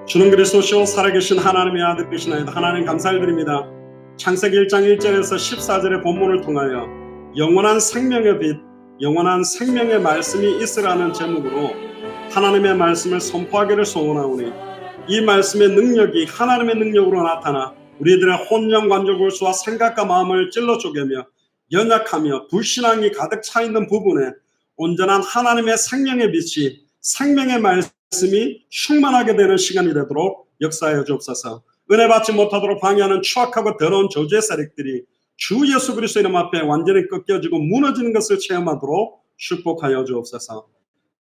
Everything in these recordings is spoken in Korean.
주는 그리스도시요 살아계신 하나님의 아들이시나이다. 하나님 감사드립니다. 창세기 1장 1절에서 14절의 본문을 통하여 영원한 생명의 빛, 영원한 생명의 말씀이 있으라는 제목으로 하나님의 말씀을 선포하기를 소원하오니 이 말씀의 능력이 하나님의 능력으로 나타나 우리들의 혼령 관절 골수와 생각과 마음을 찔러 쪼개며 연약하며 불신앙이 가득 차 있는 부분에 온전한 하나님의 생명의 빛이, 생명의 말씀이 충만하게 되는 시간이 되도록 역사하여 주옵소서. 은혜 받지 못하도록 방해하는 추악하고 더러운 저주의 세력들이 주 예수 그리스도 이름 앞에 완전히 꺾여지고 무너지는 것을 체험하도록 축복하여 주옵소서.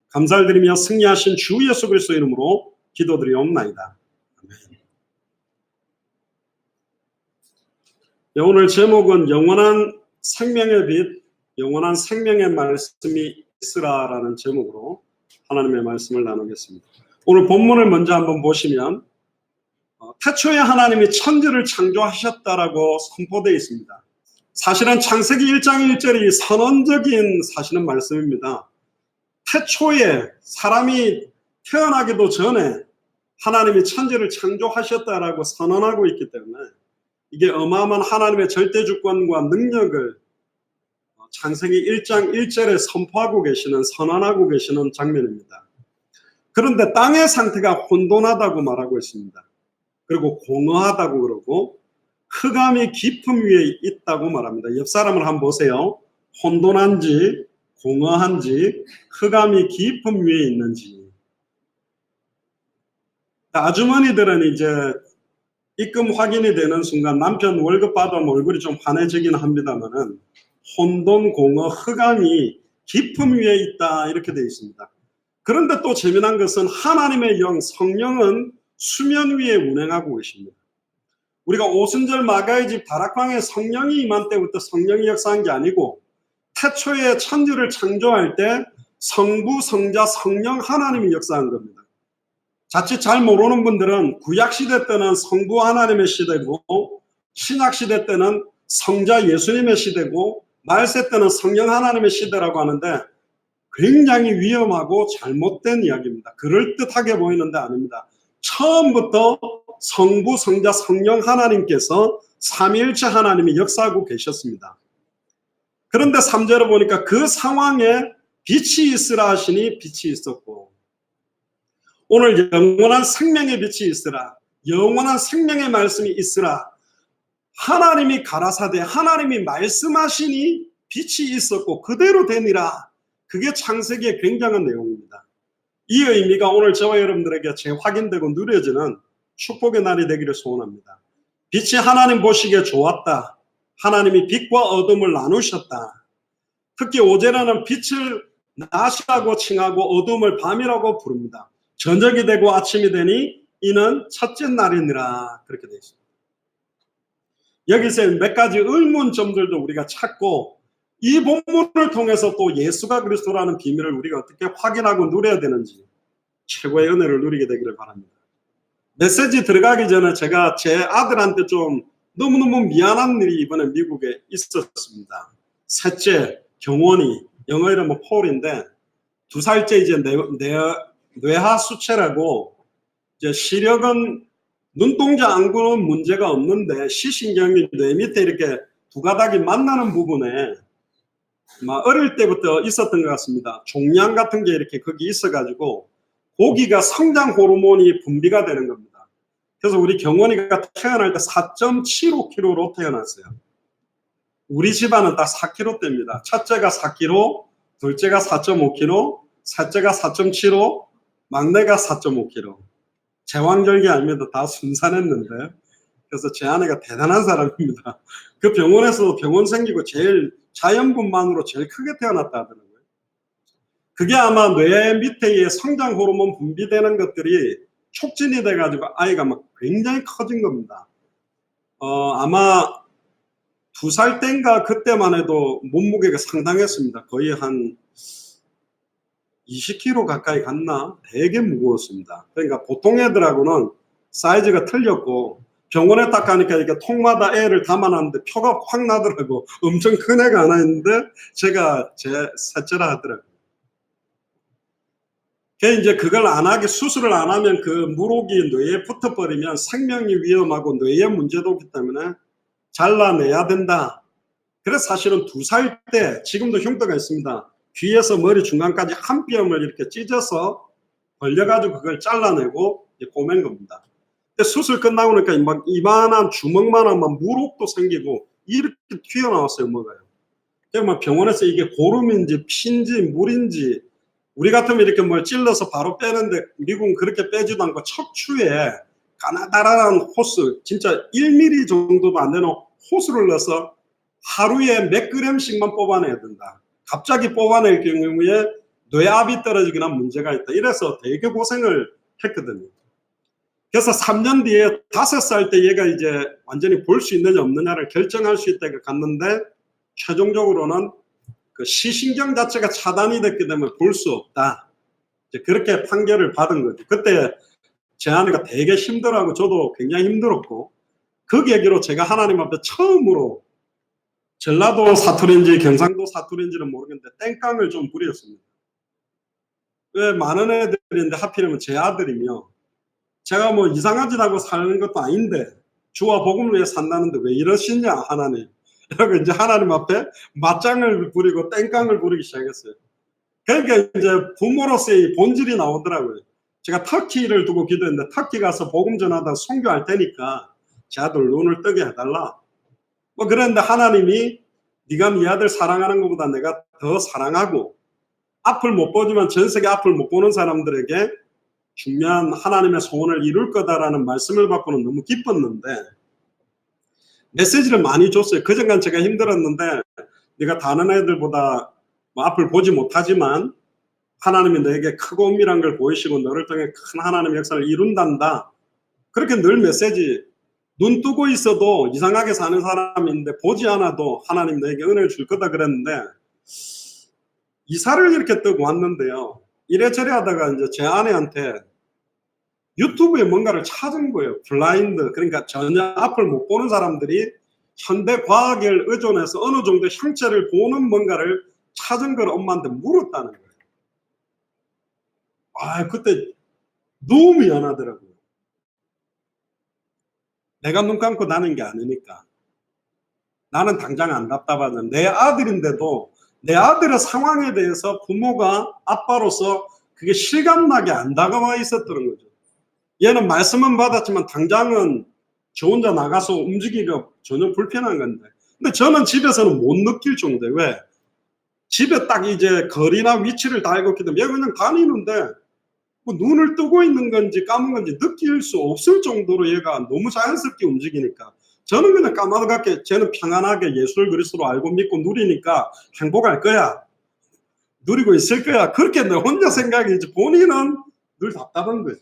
감사를 드리며 승리하신 주 예수 그리스도 이름으로 기도드리옵나이다. 아멘. 오늘 제목은 영원한 생명의 빛, 영원한 생명의 말씀이 있으라라는 제목으로 하나님의 말씀을 나누겠습니다. 오늘 본문을 먼저 한번 보시면 태초에 하나님이 천지를 창조하셨다라고 선포되어 있습니다. 사실은 창세기 1장 1절이 선언적인 사실은 말씀입니다. 태초에 사람이 태어나기도 전에 하나님이 천지를 창조하셨다라고 선언하고 있기 때문에 이게 어마어마한 하나님의 절대주권과 능력을 창세기 1장 1절에 선포하고 계시는, 선언하고 계시는 장면입니다. 그런데 땅의 상태가 혼돈하다고 말하고 있습니다. 그리고 공허하다고 그러고 흑암이 깊음 위에 있다고 말합니다. 옆 사람을 한번 보세요. 혼돈한지 공허한지 흑암이 깊음 위에 있는지. 아주머니들은 이제 입금 확인이 되는 순간 남편 월급 받으면 얼굴이 좀 환해지긴 합니다만은 혼돈, 공허, 흑암이 깊음 위에 있다 이렇게 되어 있습니다. 그런데 또 재미난 것은 하나님의 영, 성령은 수면 위에 운행하고 계십니다. 우리가 오순절 마가의 집 다락방에 성령이 임한 때부터 성령이 역사한 게 아니고 태초에 천지를 창조할 때 성부, 성자, 성령 하나님이 역사한 겁니다. 자칫 잘 모르는 분들은 구약시대 때는 성부 하나님의 시대고 신약시대 때는 성자 예수님의 시대고 말세 때는 성령 하나님의 시대라고 하는데 굉장히 위험하고 잘못된 이야기입니다. 그럴듯하게 보이는데 아닙니다. 처음부터 성부, 성자, 성령 하나님께서 삼위일체 하나님이 역사하고 계셨습니다. 그런데 3절을 보니까 그 상황에 빛이 있으라 하시니 빛이 있었고 오늘 영원한 생명의 빛이 있으라, 영원한 생명의 말씀이 있으라, 하나님이 가라사대 하나님이 말씀하시니 빛이 있었고 그대로 되니라. 그게 창세기의 굉장한 내용입니다. 이 의미가 오늘 저와 여러분들에게 재확인되고 누려지는 축복의 날이 되기를 소원합니다. 빛이 하나님 보시기에 좋았다. 하나님이 빛과 어둠을 나누셨다. 특히 5절에는 빛을 낮이라고 칭하고 어둠을 밤이라고 부릅니다. 저녁이 되고 아침이 되니 이는 첫째 날이니라 그렇게 되어 있습니다. 여기서 몇 가지 의문점들도 우리가 찾고 이 본문을 통해서 또 예수가 그리스도라는 비밀을 우리가 어떻게 확인하고 누려야 되는지 최고의 은혜를 누리게 되기를 바랍니다. 메시지 들어가기 전에 제가 제 아들한테 좀 너무너무 미안한 일이 이번에 미국에 있었습니다. 셋째 경원이 영어 이름은 폴인데 2살째 이제 뇌하수체라고 이제 시력은 눈동자 안구는 문제가 없는데 시신경이 뇌 밑에 이렇게 두 가닥이 만나는 부분에 어릴 때부터 있었던 것 같습니다. 종양 같은 게 이렇게 거기 있어가지고 고기가 성장 호르몬이 분비가 되는 겁니다. 그래서 우리 경원이가 태어날 때 4.75kg로 태어났어요. 우리 집안은 딱 4kg대입니다. 첫째가 4kg, 둘째가 4.5kg, 셋째가 4.75, 막내가 4.5kg. 제왕절개 아닙니다. 다 순산했는데. 그래서 제 아내가 대단한 사람입니다. 그 병원에서 병원 생기고 제일 자연분만으로 제일 크게 태어났다 하더라고요. 그게 아마 뇌 밑에 성장 호르몬 분비되는 것들이 촉진이 돼가지고 아이가 막 굉장히 커진 겁니다. 아마 2살 때인가 그때만 해도 몸무게가 상당했습니다. 거의 한 20kg 가까이 갔나? 되게 무거웠습니다. 그러니까 보통 애들하고는 사이즈가 틀렸고 병원에 딱 가니까 이렇게 통마다 애를 담아놨는데 표가 확 나더라고. 엄청 큰 애가 하나 있는데 제가 제 셋째라 하더라고요. 이제 그걸 안 하게 수술을 안 하면 그 물혹이 뇌에 붙어버리면 생명이 위험하고 뇌에 문제도 없기 때문에 잘라내야 된다. 그래서 사실은 2살 때 지금도 흉터가 있습니다. 귀에서 머리 중간까지 한 뼘을 이렇게 찢어서 벌려가지고 그걸 잘라내고 꼬맨 겁니다. 근데 수술 끝나고 나니까 막 이만한 주먹만한 막 물혹도 생기고 이렇게 튀어나왔어요, 뭐가요. 그러면 병원에서 이게 고름인지 피인지 물인지 우리 같으면 이렇게 뭘 찔러서 바로 빼는데 미국은 그렇게 빼지도 않고 척추에 가나다란 호스, 진짜 1mm 정도도 안 되는 호스를 넣어서 하루에 몇 그램씩만 뽑아내야 된다. 갑자기 뽑아낼 경우에 뇌압이 떨어지거나 문제가 있다. 이래서 되게 고생을 했거든요. 그래서 3년 뒤에 5살 때 얘가 이제 완전히 볼 수 있느냐 없느냐를 결정할 수 있다고 갔는데 최종적으로는 그 시신경 자체가 차단이 됐기 때문에 볼 수 없다. 이제 그렇게 판결을 받은 거죠. 그때 제 아내가 되게 힘들어하고 저도 굉장히 힘들었고 그 계기로 제가 하나님 앞에 처음으로 전라도 사투리인지 경상도 사투리인지는 모르겠는데 땡깡을 좀 부렸습니다. 왜 많은 애들인데 하필이면 제 아들이며 제가 뭐 이상한 짓 하고 사는 것도 아닌데 주와 복음을 위해 산다는데 왜 이러시냐 하나님. 그리고 이제 하나님 앞에 맞짱을 부리고 땡깡을 부리기 시작했어요. 그러니까 이제 부모로서의 본질이 나오더라고요. 제가 터키를 두고 기도했는데 터키 가서 복음 전하다 선교할 테니까 제 아들 눈을 뜨게 해달라. 뭐 그런데 하나님이 네가 네 아들 사랑하는 것보다 내가 더 사랑하고 앞을 못 보지만 전 세계 앞을 못 보는 사람들에게 중요한 하나님의 소원을 이룰 거다라는 말씀을 받고는 너무 기뻤는데 메시지를 많이 줬어요. 그전간 제가 힘들었는데 네가 다른 애들보다 뭐 앞을 보지 못하지만 하나님이 너에게 크고 은밀한 걸 보이시고 너를 통해 큰 하나님의 역사를 이룬단다. 그렇게 늘 메시지 눈 뜨고 있어도 이상하게 사는 사람인데 보지 않아도 하나님 너에게 은혜를 줄 거다 그랬는데 이사를 이렇게 뜨고 왔는데요. 이래저래 하다가 이제 제 아내한테 유튜브에 뭔가를 찾은 거예요. 블라인드. 그러니까 전혀 앞을 못 보는 사람들이 현대 과학을 의존해서 어느 정도 형체를 보는 뭔가를 찾은 걸 엄마한테 물었다는 거예요. 아, 그때 너무 미안하더라고요. 내가 눈 감고 나는 게 아니니까. 나는 당장 안 답답하잖아. 내 아들인데도 내 아들의 상황에 대해서 부모가 아빠로서 그게 실감나게 안 다가와 있었던 거죠. 얘는 말씀은 받았지만 당장은 저 혼자 나가서 움직이기가 전혀 불편한 건데. 근데 저는 집에서는 못 느낄 정도예요. 왜? 집에 딱 이제 거리나 위치를 다 알고 있기 때문에 얘가 그냥 다니는데 뭐 눈을 뜨고 있는 건지 감은 건지 느낄 수 없을 정도로 얘가 너무 자연스럽게 움직이니까 저는 그냥 까마득하게 쟤는 평안하게 예수를 그리스도로 알고 믿고 누리니까 행복할 거야. 누리고 있을 거야. 그렇게 내 혼자 생각이지 본인은 늘 답답한 거죠.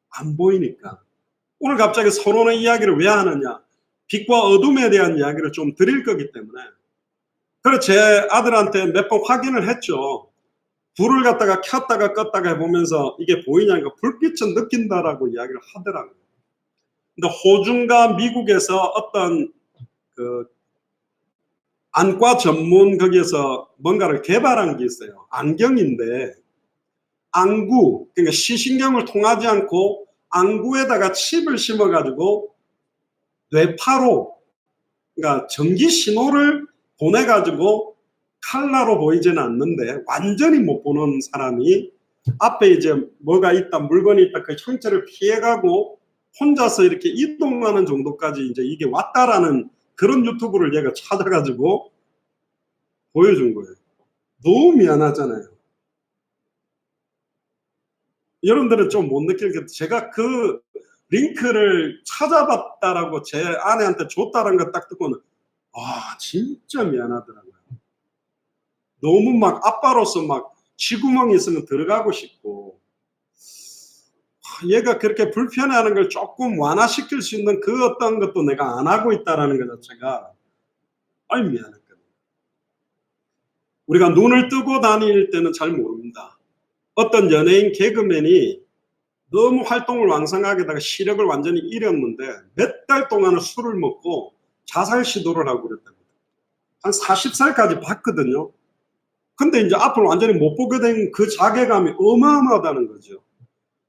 안 보이니까. 오늘 갑자기 서론의 이야기를 왜 하느냐. 빛과 어둠에 대한 이야기를 좀 드릴 거기 때문에. 그래서 제 아들한테 몇 번 확인을 했죠. 불을 갖다가 켰다가 껐다가 해보면서 이게 보이냐니까 불빛은 느낀다라고 이야기를 하더라고요. 근데 호주인가 미국에서 어떤 그 안과 전문 거기에서 뭔가를 개발한 게 있어요. 안경인데 안구, 그러니까 시신경을 통하지 않고 안구에다가 칩을 심어가지고 뇌파로, 그러니까 전기 신호를 보내가지고 칼라로 보이지는 않는데 완전히 못 보는 사람이 앞에 이제 뭐가 있다, 물건이 있다, 그 형체를 피해가고 혼자서 이렇게 이동하는 정도까지 이제 이게 왔다라는 그런 유튜브를 얘가 찾아가지고 보여준 거예요. 너무 미안하잖아요. 여러분들은 좀 못 느끼겠죠. 제가 그 링크를 찾아봤다라고 제 아내한테 줬다는 거 딱 듣고는 아 진짜 미안하더라고요. 너무 막 아빠로서 막 쥐구멍이 있으면 들어가고 싶고 얘가 그렇게 불편해하는 걸 조금 완화시킬 수 있는 그 어떤 것도 내가 안 하고 있다라는 것 자체가 아이 미안했거든요. 우리가 눈을 뜨고 다닐 때는 잘 모릅니다. 어떤 연예인 개그맨이 너무 활동을 왕성하게다가 시력을 완전히 잃었는데 몇 달 동안은 술을 먹고 자살 시도를 하고 그랬답니다. 한 40살까지 봤거든요. 근데 이제 앞을 완전히 못 보게 된 그 자괴감이 어마어마하다는 거죠.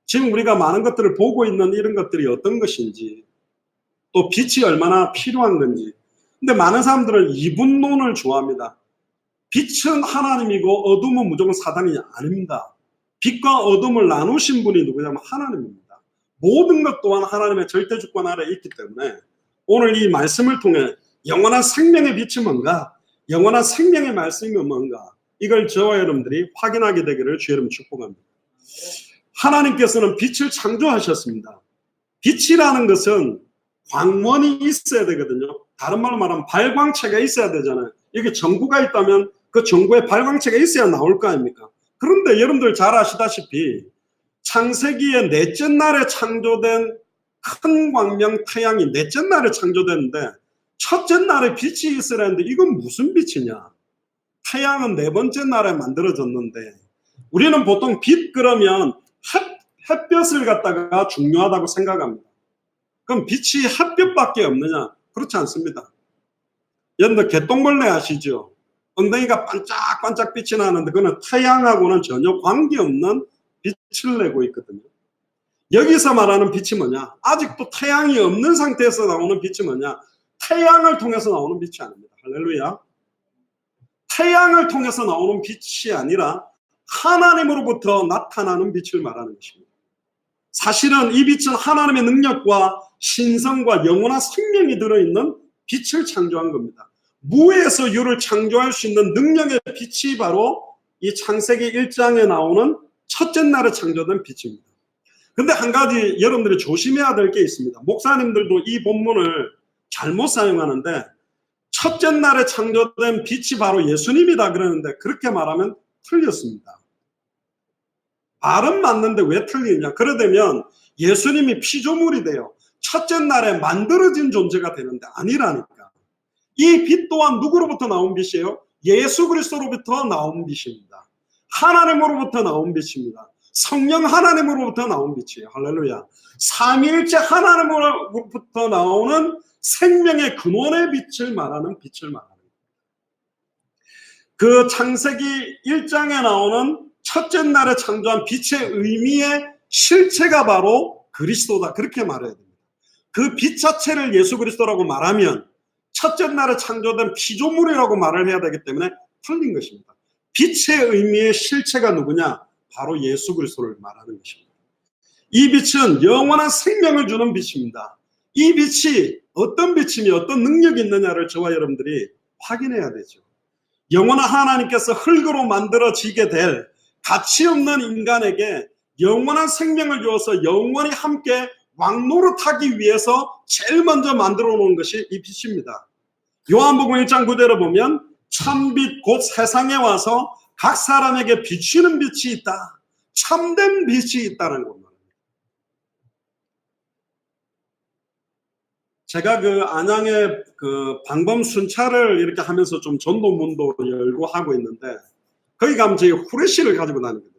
지금 우리가 많은 것들을 보고 있는 이런 것들이 어떤 것인지, 또 빛이 얼마나 필요한 건지. 근데 많은 사람들은 이분론을 좋아합니다. 빛은 하나님이고 어둠은 무조건 사단이 아닙니다. 빛과 어둠을 나누신 분이 누구냐면 하나님입니다. 모든 것 또한 하나님의 절대 주권 아래에 있기 때문에 오늘 이 말씀을 통해 영원한 생명의 빛이 뭔가, 영원한 생명의 말씀이 뭔가, 이걸 저와 여러분들이 확인하게 되기를 주의 이름으로 축복합니다. 하나님께서는 빛을 창조하셨습니다. 빛이라는 것은 광원이 있어야 되거든요. 다른 말로 말하면 발광체가 있어야 되잖아요. 여기 전구가 있다면 그 전구에 발광체가 있어야 나올 거 아닙니까? 그런데 여러분들 잘 아시다시피 창세기의 넷째 날에 창조된 큰 광명 태양이 넷째 날에 창조됐는데 첫째 날에 빛이 있어야 하는데 이건 무슨 빛이냐? 태양은 네 번째 날에 만들어졌는데 우리는 보통 빛 그러면 햇볕을 갖다가 중요하다고 생각합니다. 그럼 빛이 햇볕밖에 없느냐? 그렇지 않습니다. 여러분들 개똥벌레 아시죠? 엉덩이가 반짝반짝 빛이 나는데 그거는 태양하고는 전혀 관계없는 빛을 내고 있거든요. 여기서 말하는 빛이 뭐냐? 아직도 태양이 없는 상태에서 나오는 빛이 뭐냐? 태양을 통해서 나오는 빛이 아닙니다. 할렐루야. 태양을 통해서 나오는 빛이 아니라 하나님으로부터 나타나는 빛을 말하는 것입니다. 사실은 이 빛은 하나님의 능력과 신성과 영원한 생명이 들어있는 빛을 창조한 겁니다. 무에서 유를 창조할 수 있는 능력의 빛이 바로 이 창세기 1장에 나오는 첫째 날에 창조된 빛입니다. 근데 한 가지 여러분들이 조심해야 될 게 있습니다. 목사님들도 이 본문을 잘못 사용하는데 첫째 날에 창조된 빛이 바로 예수님이다 그러는데 그렇게 말하면 틀렸습니다. 말은 맞는데 왜 틀리냐? 그러려면 예수님이 피조물이 돼요. 첫째 날에 만들어진 존재가 되는데 아니라니까. 이 빛 또한 누구로부터 나온 빛이에요? 예수 그리스도로부터 나온 빛입니다. 하나님으로부터 나온 빛입니다. 성령 하나님으로부터 나온 빛이에요. 할렐루야. 삼위일체 하나님으로부터 나오는 생명의 근원의 빛을 말하는 빛을 말하는 거예요. 그 창세기 1장에 나오는 첫째 날에 창조한 빛의 의미의 실체가 바로 그리스도다. 그렇게 말해야 됩니다. 그 빛 자체를 예수 그리스도라고 말하면 첫째 날에 창조된 피조물이라고 말을 해야 되기 때문에 틀린 것입니다. 빛의 의미의 실체가 누구냐? 바로 예수 그리스도를 말하는 것입니다. 이 빛은 영원한 생명을 주는 빛입니다. 이 빛이 어떤 빛이며 어떤 능력이 있느냐를 저와 여러분들이 확인해야 되죠. 영원한 하나님께서 흙으로 만들어지게 될 가치 없는 인간에게 영원한 생명을 주어서 영원히 함께 왕노릇하기 위해서 제일 먼저 만들어 놓은 것이 이 빛입니다. 요한복음 1장 9절에 보면 참빛 곧 세상에 와서 각 사람에게 비추는 빛이 있다. 참된 빛이 있다는 겁니다. 제가 그 안양의 그 방범 순찰을 이렇게 하면서 좀 전도문도 열고 하고 있는데 거기 가면 저희 후레쉬를 가지고 다니거든요.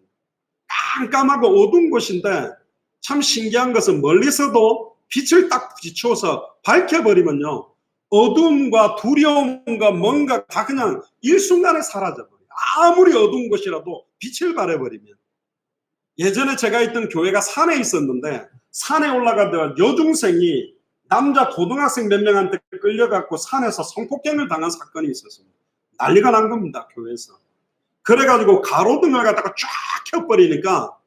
깜깜하고 어두운 곳인데 참 신기한 것은 멀리서도 빛을 딱 비추어서 밝혀버리면요. 어둠과 두려움과 뭔가 다 그냥 일순간에 사라져버려요. 아무리 어두운 곳이라도 빛을 발해버리면. 예전에 제가 있던 교회가 산에 있었는데 산에 올라가다가 여중생이 남자 고등학생 몇 명한테 끌려갖고 산에서 성폭행을 당한 사건이 있었습니다. 난리가 난 겁니다. 교회에서. 그래가지고 가로등을 갖다가 쫙 켜버리니까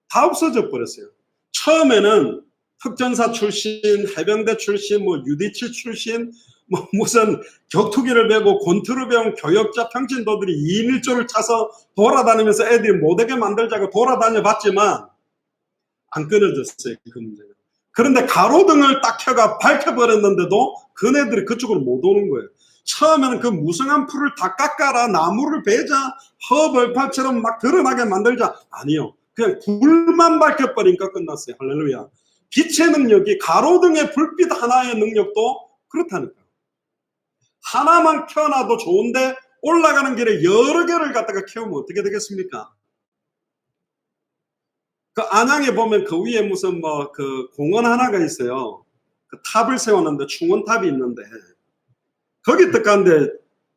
다 없어져 버렸어요. 처음에는 흑전사 출신, 해병대 출신, 뭐 UD7 출신, 뭐 무슨 격투기를 배우고 권투를 배운 교역자 평신도들이 2인 1조를 차서 돌아다니면서 애들이 못하게 만들자고 돌아다녀 봤지만 안 끊어졌어요. 그 문제가. 그런데 가로등을 딱 켜가 밝혀버렸는데도 그네들이 그쪽으로 못 오는 거예요. 처음에는 그 무성한 풀을 다 깎아라, 나무를 베자, 허벌판처럼 막 드러나게 만들자. 아니요. 그냥 불만 밝혀버리니까 끝났어요. 할렐루야. 빛의 능력이 가로등의 불빛 하나의 능력도 그렇다니까. 하나만 켜놔도 좋은데 올라가는 길에 여러 개를 갖다가 켜면 어떻게 되겠습니까? 그 안양에 보면 그 위에 무슨 뭐 그 공원 하나가 있어요. 그 탑을 세웠는데 충원탑이 있는데 거기 들어가는데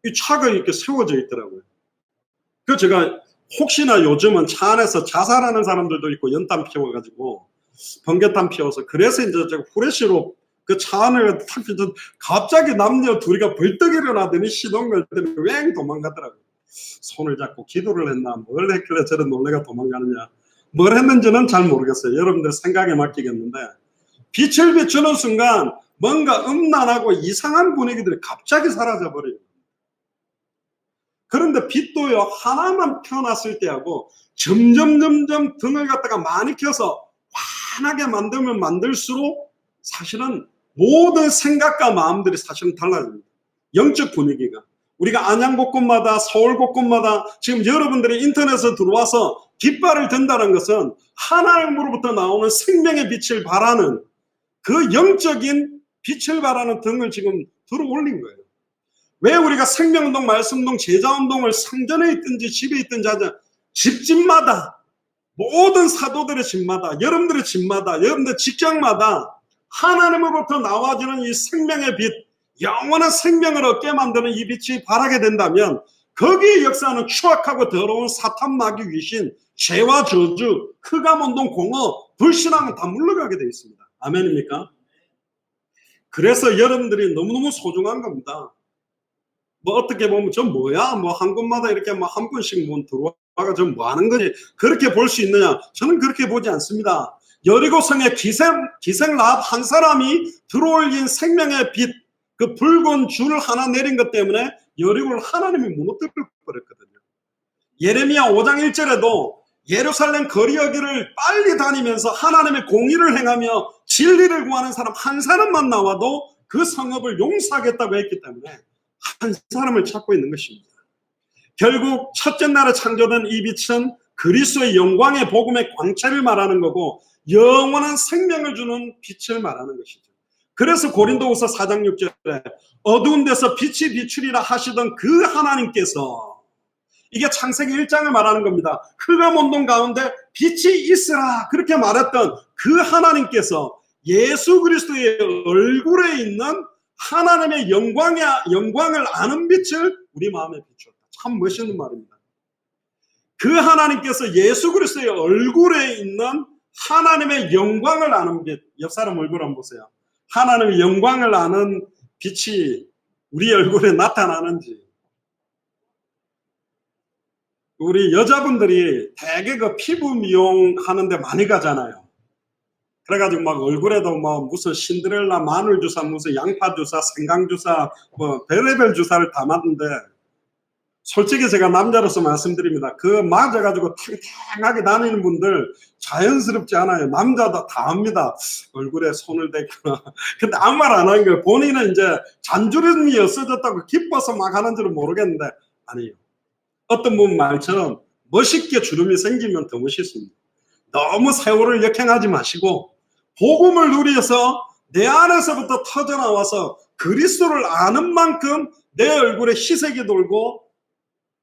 이 차가 이렇게 세워져 있더라고요. 그 제가 혹시나 요즘은 차 안에서 자살하는 사람들도 있고 연탄 피워가지고 번개탄 피워서 그래서 이제 제가 후레쉬로 그 차 안을 탁 피던 갑자기 남녀 둘이가 벌떡 일어나더니 시동 걸 때문에 왱 도망가더라고요. 손을 잡고 기도를 했나 뭘 했길래 저런 놀래가 도망가느냐 뭘 했는지는 잘 모르겠어요. 여러분들 생각에 맡기겠는데 빛을 비추는 순간 뭔가 음란하고 이상한 분위기들이 갑자기 사라져버려요. 그런데 빛도요 하나만 켜놨을 때하고 점점 등을 갖다가 많이 켜서 환하게 만들면 만들수록 사실은 모든 생각과 마음들이 사실은 달라집니다. 영적 분위기가. 우리가 안양 곳곳마다 서울 곳곳마다 지금 여러분들이 인터넷에 들어와서 깃발을 든다는 것은 하나님으로부터 나오는 생명의 빛을 발하는 그 영적인 빛을 발하는 등을 지금 들어 올린 거예요. 왜 우리가 생명운동, 말씀운동, 제자운동을 상전에 있든지 집에 있든지 하자 집집마다 모든 사도들의 집마다 여러분들의 집마다 여러분들 직장마다 하나님으로부터 나와주는 이 생명의 빛 영원한 생명을 얻게 만드는 이 빛이 발하게 된다면 거기에 역사하는 추악하고 더러운 사탄 마귀 귀신 죄와 저주 흑암운동 공허 불신앙은 다 물러가게 되어 있습니다. 아멘입니까? 그래서 여러분들이 너무너무 소중한 겁니다. 뭐 어떻게 보면 저 뭐야 뭐 한 곳마다 이렇게 뭐 한 분씩 뭐 들어와가 저 뭐 하는 거지 그렇게 볼 수 있느냐? 저는 그렇게 보지 않습니다. 여리고성에 기생 라합 한 사람이 들어올린 생명의 빛 그 붉은 줄 하나 내린 것 때문에 여리고를 하나님이 무너뜨려 버렸거든요. 예레미야 5장 1절에도 예루살렘 거리어기를 빨리 다니면서 하나님의 공의를 행하며 진리를 구하는 사람 한 사람만 나와도 그 성읍을 용서하겠다고 했기 때문에 한 사람을 찾고 있는 것입니다. 결국 첫째 날에 창조된 이 빛은 그리스도의 영광의 복음의 광채를 말하는 거고 영원한 생명을 주는 빛을 말하는 것이죠. 그래서 고린도후서 4장 6절에 어두운 데서 빛이 비추리라 하시던 그 하나님께서 이게 창세기 1장을 말하는 겁니다. 흑암운동 가운데 빛이 있으라 그렇게 말했던 그 하나님께서 예수 그리스도의 얼굴에 있는 하나님의 영광을 아는 빛을 우리 마음에 비추었다. 참 멋있는 말입니다. 그 하나님께서 예수 그리스도의 얼굴에 있는 하나님의 영광을 아는 빛. 옆 사람 얼굴 한번 보세요. 하나님의 영광을 아는 빛이 우리 얼굴에 나타나는지. 우리 여자분들이 대개 그 피부 미용하는데 많이 가잖아요. 그래가지고 막 얼굴에도 뭐 무슨 신데렐라 마늘 주사, 무슨 양파 주사, 생강 주사, 뭐 별의별 주사를 다 맞는데 솔직히 제가 남자로서 말씀드립니다. 그 맞아가지고 탱탱하게 다니는 분들 자연스럽지 않아요. 남자도 다 합니다. 얼굴에 손을 대거나. 근데 아무 말 안 하는 거예요. 본인은 이제 잔주름이 없어졌다고 기뻐서 막 하는 줄은 모르겠는데 아니에요. 어떤 분 말처럼 멋있게 주름이 생기면 더 멋있습니다. 너무 세월을 역행하지 마시고 복음을 누려서 내 안에서부터 터져나와서 그리스도를 아는 만큼 내 얼굴에 희색이 돌고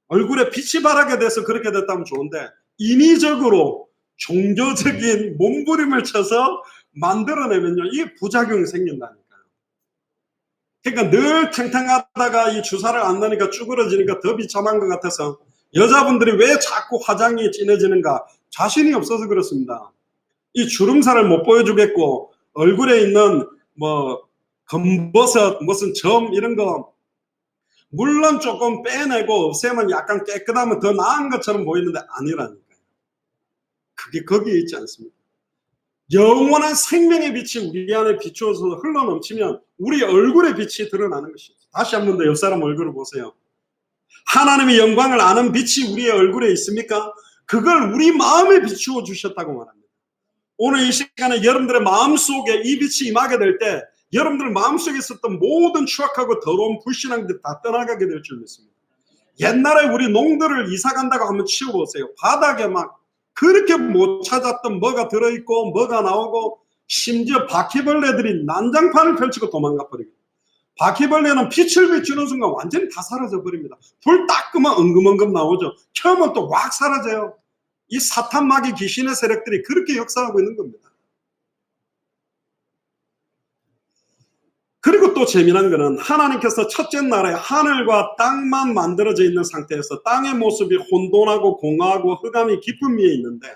얼굴에 빛이 바라게 돼서 그렇게 됐다면 좋은데 인위적으로 종교적인 몸부림을 쳐서 만들어내면요 이게 부작용이 생긴다니까요. 그러니까 늘 탱탱하다가 이 주사를 안 넣으니까 쭈그러지니까 더 비참한 것 같아서 여자분들이 왜 자꾸 화장이 진해지는가? 자신이 없어서 그렇습니다. 이 주름살을 못 보여주겠고 얼굴에 있는 뭐 검버섯 무슨 점 이런 거 물론 조금 빼내고 없애면 약간 깨끗하면 더 나은 것처럼 보이는데 아니라니까요. 그게 거기에 있지 않습니다. 영원한 생명의 빛이 우리 안에 비추어서 흘러넘치면 우리 얼굴의 빛이 드러나는 것입니다. 다시 한 번 더 옆 사람 얼굴을 보세요. 하나님의 영광을 아는 빛이 우리의 얼굴에 있습니까? 그걸 우리 마음에 비추어 주셨다고 말합니다. 오늘 이 시간에 여러분들의 마음속에 이 빛이 임하게 될 때 여러분들 마음속에 있었던 모든 추악하고 더러운 불신앙들 다 떠나가게 될 줄 믿습니다. 옛날에 우리 농들을 이사 간다고 한번 치워보세요. 바닥에 막 그렇게 못 찾았던 뭐가 들어있고 뭐가 나오고 심지어 바퀴벌레들이 난장판을 펼치고 도망가 버리고 바퀴벌레는 빛을 비추는 순간 완전히 다 사라져 버립니다. 불 딱 끄면 엉금엉금 나오죠. 켜면 또 확 사라져요. 이 사탄 마귀 귀신의 세력들이 그렇게 역사하고 있는 겁니다. 그리고 또 재미난 거는 하나님께서 첫째 날에 하늘과 땅만 만들어져 있는 상태에서 땅의 모습이 혼돈하고 공허하고 흑암이 깊은 위에 있는데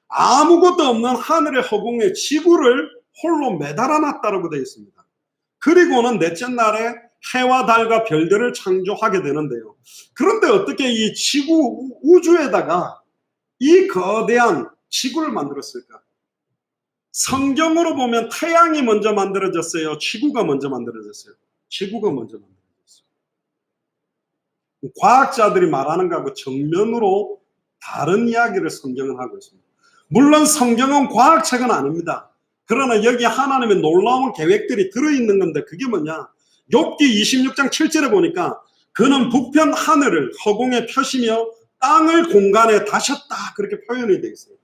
아무것도 없는 하늘의 허공에 지구를 홀로 매달아 놨다고 되어 있습니다. 그리고는 넷째 날에 해와 달과 별들을 창조하게 되는데요. 그런데 어떻게 이 지구 우주에다가 이 거대한 지구를 만들었을까? 성경으로 보면 태양이 먼저 만들어졌어요? 지구가 먼저 만들어졌어요? 지구가 먼저 만들어졌어요. 과학자들이 말하는 것하고 정면으로 다른 이야기를 성경은 하고 있습니다. 물론 성경은 과학책은 아닙니다. 그러나 여기 하나님의 놀라운 계획들이 들어있는 건데 그게 뭐냐? 욥기 26장 7절에 보니까 그는 북편 하늘을 허공에 펴시며 땅을 공간에 다셨다 그렇게 표현이 되어 있어요.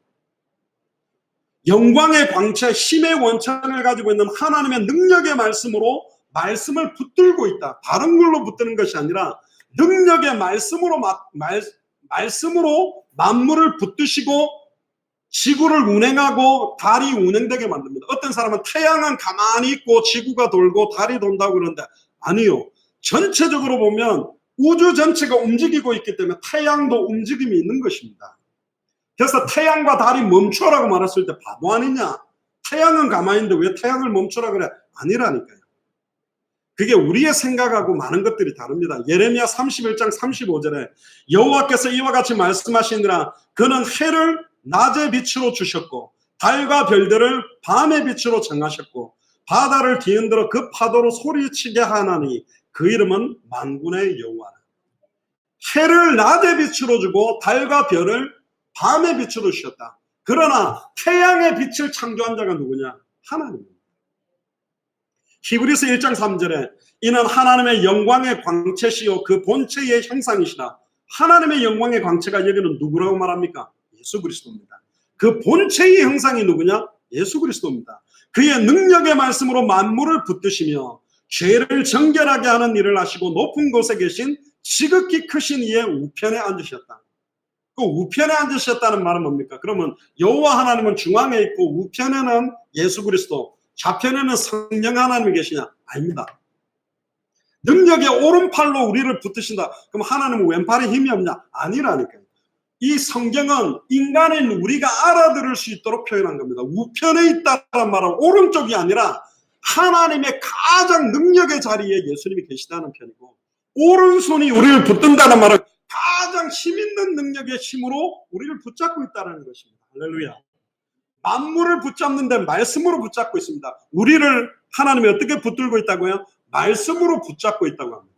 영광의 광채, 힘의 원천을 가지고 있는 하나님의 능력의 말씀으로 말씀을 붙들고 있다. 다른 걸로 붙드는 것이 아니라 능력의 말씀으로 말씀으로 만물을 붙드시고 지구를 운행하고 달이 운행되게 만듭니다. 어떤 사람은 태양은 가만히 있고 지구가 돌고 달이 돈다고 그러는데 아니요. 전체적으로 보면 우주 전체가 움직이고 있기 때문에 태양도 움직임이 있는 것입니다. 그래서 태양과 달이 멈춰라고 말했을 때 바보 아니냐? 태양은 가만히 있는데 왜 태양을 멈추라 그래? 아니라니까요. 그게 우리의 생각하고 많은 것들이 다릅니다. 예레미야 31장 35절에 여호와께서 이와 같이 말씀하시니라 그는 해를 낮의 빛으로 주셨고 달과 별들을 밤의 빛으로 정하셨고 바다를 뒤흔들어 그 파도로 소리치게 하나니 그 이름은 만군의 여호와라. 해를 낮의 빛으로 주고 달과 별을 밤의 빛으로 주셨다. 그러나 태양의 빛을 창조한 자가 누구냐? 하나님입니다. 히브리서 1장 3절에 이는 하나님의 영광의 광채시요 그 본체의 형상이시라. 하나님의 영광의 광채가 여기는 누구라고 말합니까? 예수 그리스도입니다. 그 본체의 형상이 누구냐? 예수 그리스도입니다. 그의 능력의 말씀으로 만물을 붙드시며 죄를 정결하게 하는 일을 하시고 높은 곳에 계신 지극히 크신 이의 우편에 앉으셨다. 그 우편에 앉으셨다는 말은 뭡니까? 그러면 여호와 하나님은 중앙에 있고 우편에는 예수 그리스도, 좌편에는 성령 하나님이 계시냐? 아닙니다. 능력의 오른팔로 우리를 붙드신다. 그럼 하나님은 왼팔에 힘이 없냐? 아니라니까요. 이 성경은 인간인 우리가 알아들을 수 있도록 표현한 겁니다. 우편에 있다는 말은 오른쪽이 아니라 하나님의 가장 능력의 자리에 예수님이 계시다는 편이고 오른손이 우리를 붙든다는 말은 가장 힘있는 능력의 힘으로 우리를 붙잡고 있다는 것입니다. 할렐루야. 만물을 붙잡는데 말씀으로 붙잡고 있습니다. 우리를 하나님이 어떻게 붙들고 있다고요? 말씀으로 붙잡고 있다고 합니다.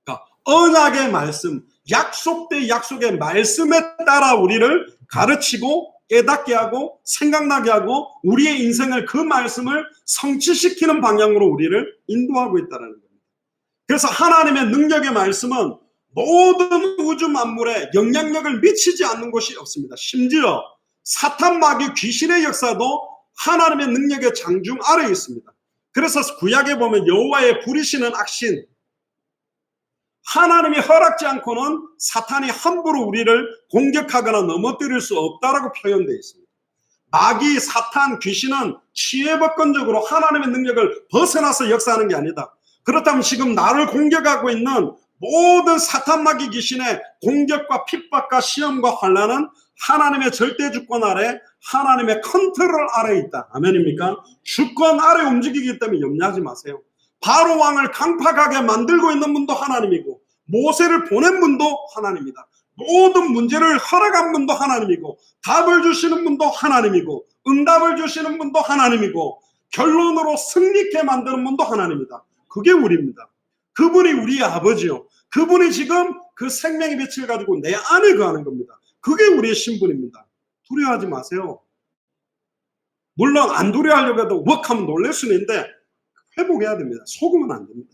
그러니까 언약의 말씀, 약속 대 약속의 말씀에 따라 우리를 가르치고 깨닫게 하고 생각나게 하고 우리의 인생을 그 말씀을 성취시키는 방향으로 우리를 인도하고 있다는 겁니다. 그래서 하나님의 능력의 말씀은 모든 우주 만물에 영향력을 미치지 않는 곳이 없습니다. 심지어 사탄 마귀 귀신의 역사도 하나님의 능력의 장중 아래에 있습니다. 그래서 구약에 보면 여호와의 부리시는 악신, 하나님이 허락지 않고는 사탄이 함부로 우리를 공격하거나 넘어뜨릴 수 없다라고 표현되어 있습니다. 마귀, 사탄, 귀신은 치외법권적으로 하나님의 능력을 벗어나서 역사하는 게 아니다. 그렇다면 지금 나를 공격하고 있는 모든 사탄 마귀 귀신의 공격과 핍박과 시험과 환난은 하나님의 절대 주권 아래 하나님의 컨트롤 아래에 있다. 아멘입니까? 주권 아래 움직이기 때문에 염려하지 마세요. 바로 왕을 강팍하게 만들고 있는 분도 하나님이고 모세를 보낸 분도 하나님이다. 모든 문제를 허락한 분도 하나님이고 답을 주시는 분도 하나님이고 응답을 주시는 분도 하나님이고 결론으로 승리케 만드는 분도 하나님이다. 그게 우리입니다. 그분이 우리의 아버지요. 그분이 지금 그 생명의 빛을 가지고 내 안에 거하는 겁니다. 그게 우리의 신분입니다. 두려워하지 마세요. 물론 안 두려워하려고 해도 웍하면 놀랄 수는 있는데 회복해야 됩니다. 속으면 안 됩니다.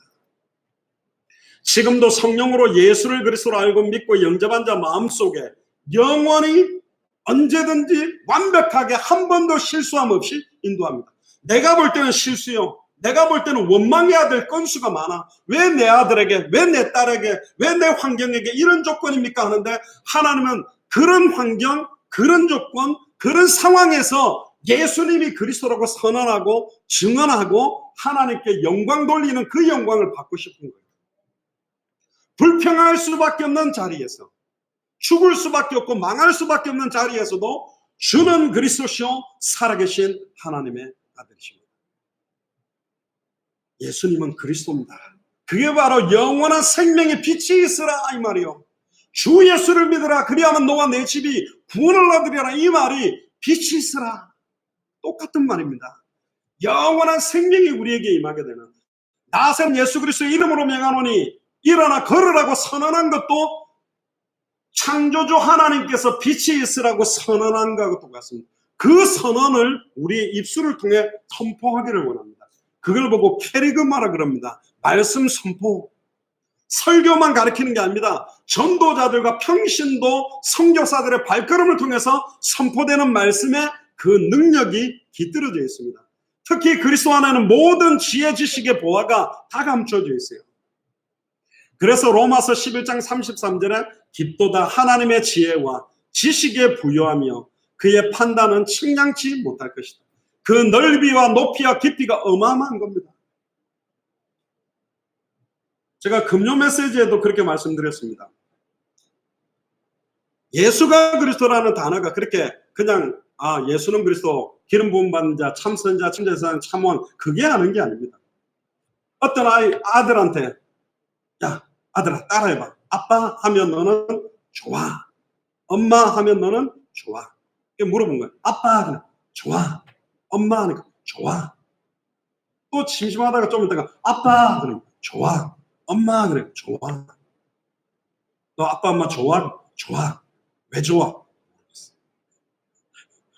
지금도 성령으로 예수를 그리스도로 알고 믿고 영접한 자 마음속에 영원히 언제든지 완벽하게 한 번도 실수함 없이 인도합니다. 내가 볼 때는 실수요. 내가 볼 때는 원망해야 될 건수가 많아. 왜 내 아들에게, 왜 내 딸에게, 왜 내 환경에게 이런 조건입니까? 하는데 하나님은 그런 환경, 그런 조건, 그런 상황에서 예수님이 그리스도라고 선언하고 증언하고 하나님께 영광 돌리는 그 영광을 받고 싶은 거예요. 불평할 수밖에 없는 자리에서, 죽을 수밖에 없고 망할 수밖에 없는 자리에서도 주는 그리스도시요 살아계신 하나님의 아들이십니다. 예수님은 그리스도입니다. 그게 바로 영원한 생명의 빛이 있으라 이 말이요. 주 예수를 믿으라 그리하면 너와 내 집이 구원을 얻으리라 이 말이 빛이 있으라 똑같은 말입니다. 영원한 생명이 우리에게 임하게 되는 나센 예수 그리스도의 이름으로 명하노니 일어나 걸으라고 선언한 것도 창조주 하나님께서 빛이 있으라고 선언한 것과 똑같습니다. 그 선언을 우리의 입술을 통해 선포하기를 원합니다. 그걸 보고 캐리그마라 그럽니다. 말씀 선포. 설교만 가르치는 게 아닙니다. 전도자들과 평신도 선교사들의 발걸음을 통해서 선포되는 말씀에 그 능력이 깃들어져 있습니다. 특히 그리스도 안에는 모든 지혜 지식의 보화가 다 감춰져 있어요. 그래서 로마서 11장 33절에 깊도다 하나님의 지혜와 지식에 부요하며 그의 판단은 측량치 못할 것이다. 그 넓이와 높이와 깊이가 어마어마한 겁니다. 제가 금요 메시지에도 그렇게 말씀드렸습니다. 예수가 그리스도라는 단어가 그렇게 그냥 예수는 그리스도, 기름 부음 받은 자, 참선자, 침례자, 참원 그게 하는 게 아닙니다. 어떤 아들한테 야 아들아 따라해봐. 아빠 하면 너는 좋아. 엄마 하면 너는 좋아. 이렇게 물어본 거예요. 아빠 하면 좋아. 엄마 하니까 좋아. 또 심심하다가 좀 있다가 아빠 그러면 좋아. 엄마 그래 좋아. 너 아빠 엄마 좋아? 좋아. 왜 좋아?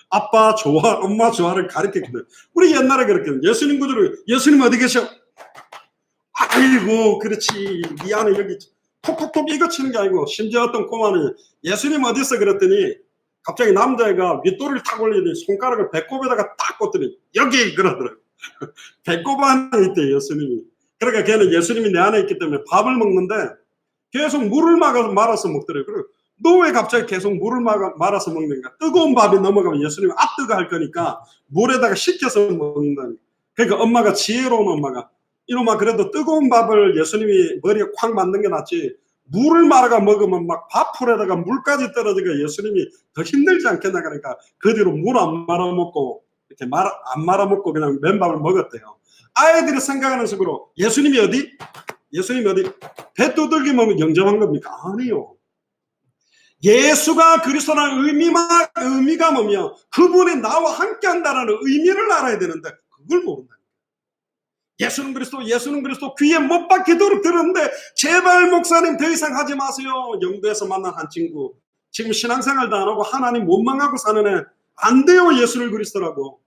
아빠 좋아, 엄마 좋아를 가르쳤거든. 우리 옛날에 그렇게 예수님 구조를 예수님 어디 계셔? 아이고 그렇지 이 안에 여기 톡톡톡 이거 치는 게 아니고 심지어 어떤 꼬마는 예수님 어디 있어 그랬더니 갑자기 남자애가 윗도리를 탁 올리더니 손가락을 배꼽에다가 딱 꽂더니 여기 그러더라고요. 배꼽 안에 있대 예수님이. 그러니까 걔는 예수님이 내 안에 있기 때문에 밥을 먹는데 계속 물을 말아서 먹더래요. 그리고 너 왜 갑자기 계속 물을 말아서 먹는가? 뜨거운 밥이 넘어가면 예수님이 뜨거 할 거니까 물에다가 식혀서 먹는다니. 그러니까 엄마가 지혜로운 엄마가 이놈아 그래도 뜨거운 밥을 예수님이 머리에 콱 맞는 게 낫지 물을 말아가 먹으면 막 밥풀에다가 물까지 떨어지니까 예수님이 더 힘들지 않겠나. 그러니까 그 뒤로 물 안 말아먹고 이렇게 안 말아먹고 그냥 맨밥을 먹었대요. 아이들이 생각하는 식으로 예수님이 어디? 배 두들기 먹으면 영접한 겁니까? 아니요. 예수가 그리스도라는 의미가 뭐며 그분이 나와 함께 한다는 의미를 알아야 되는데 그걸 모른다. 예수는 그리스도 귀에 못 박히도록 들었는데 제발 목사님 더 이상 하지 마세요. 영도에서 만난 한 친구 지금 신앙생활도 안 하고 하나님 원망하고 사는 애 안 돼요. 예수를 그리스도라고.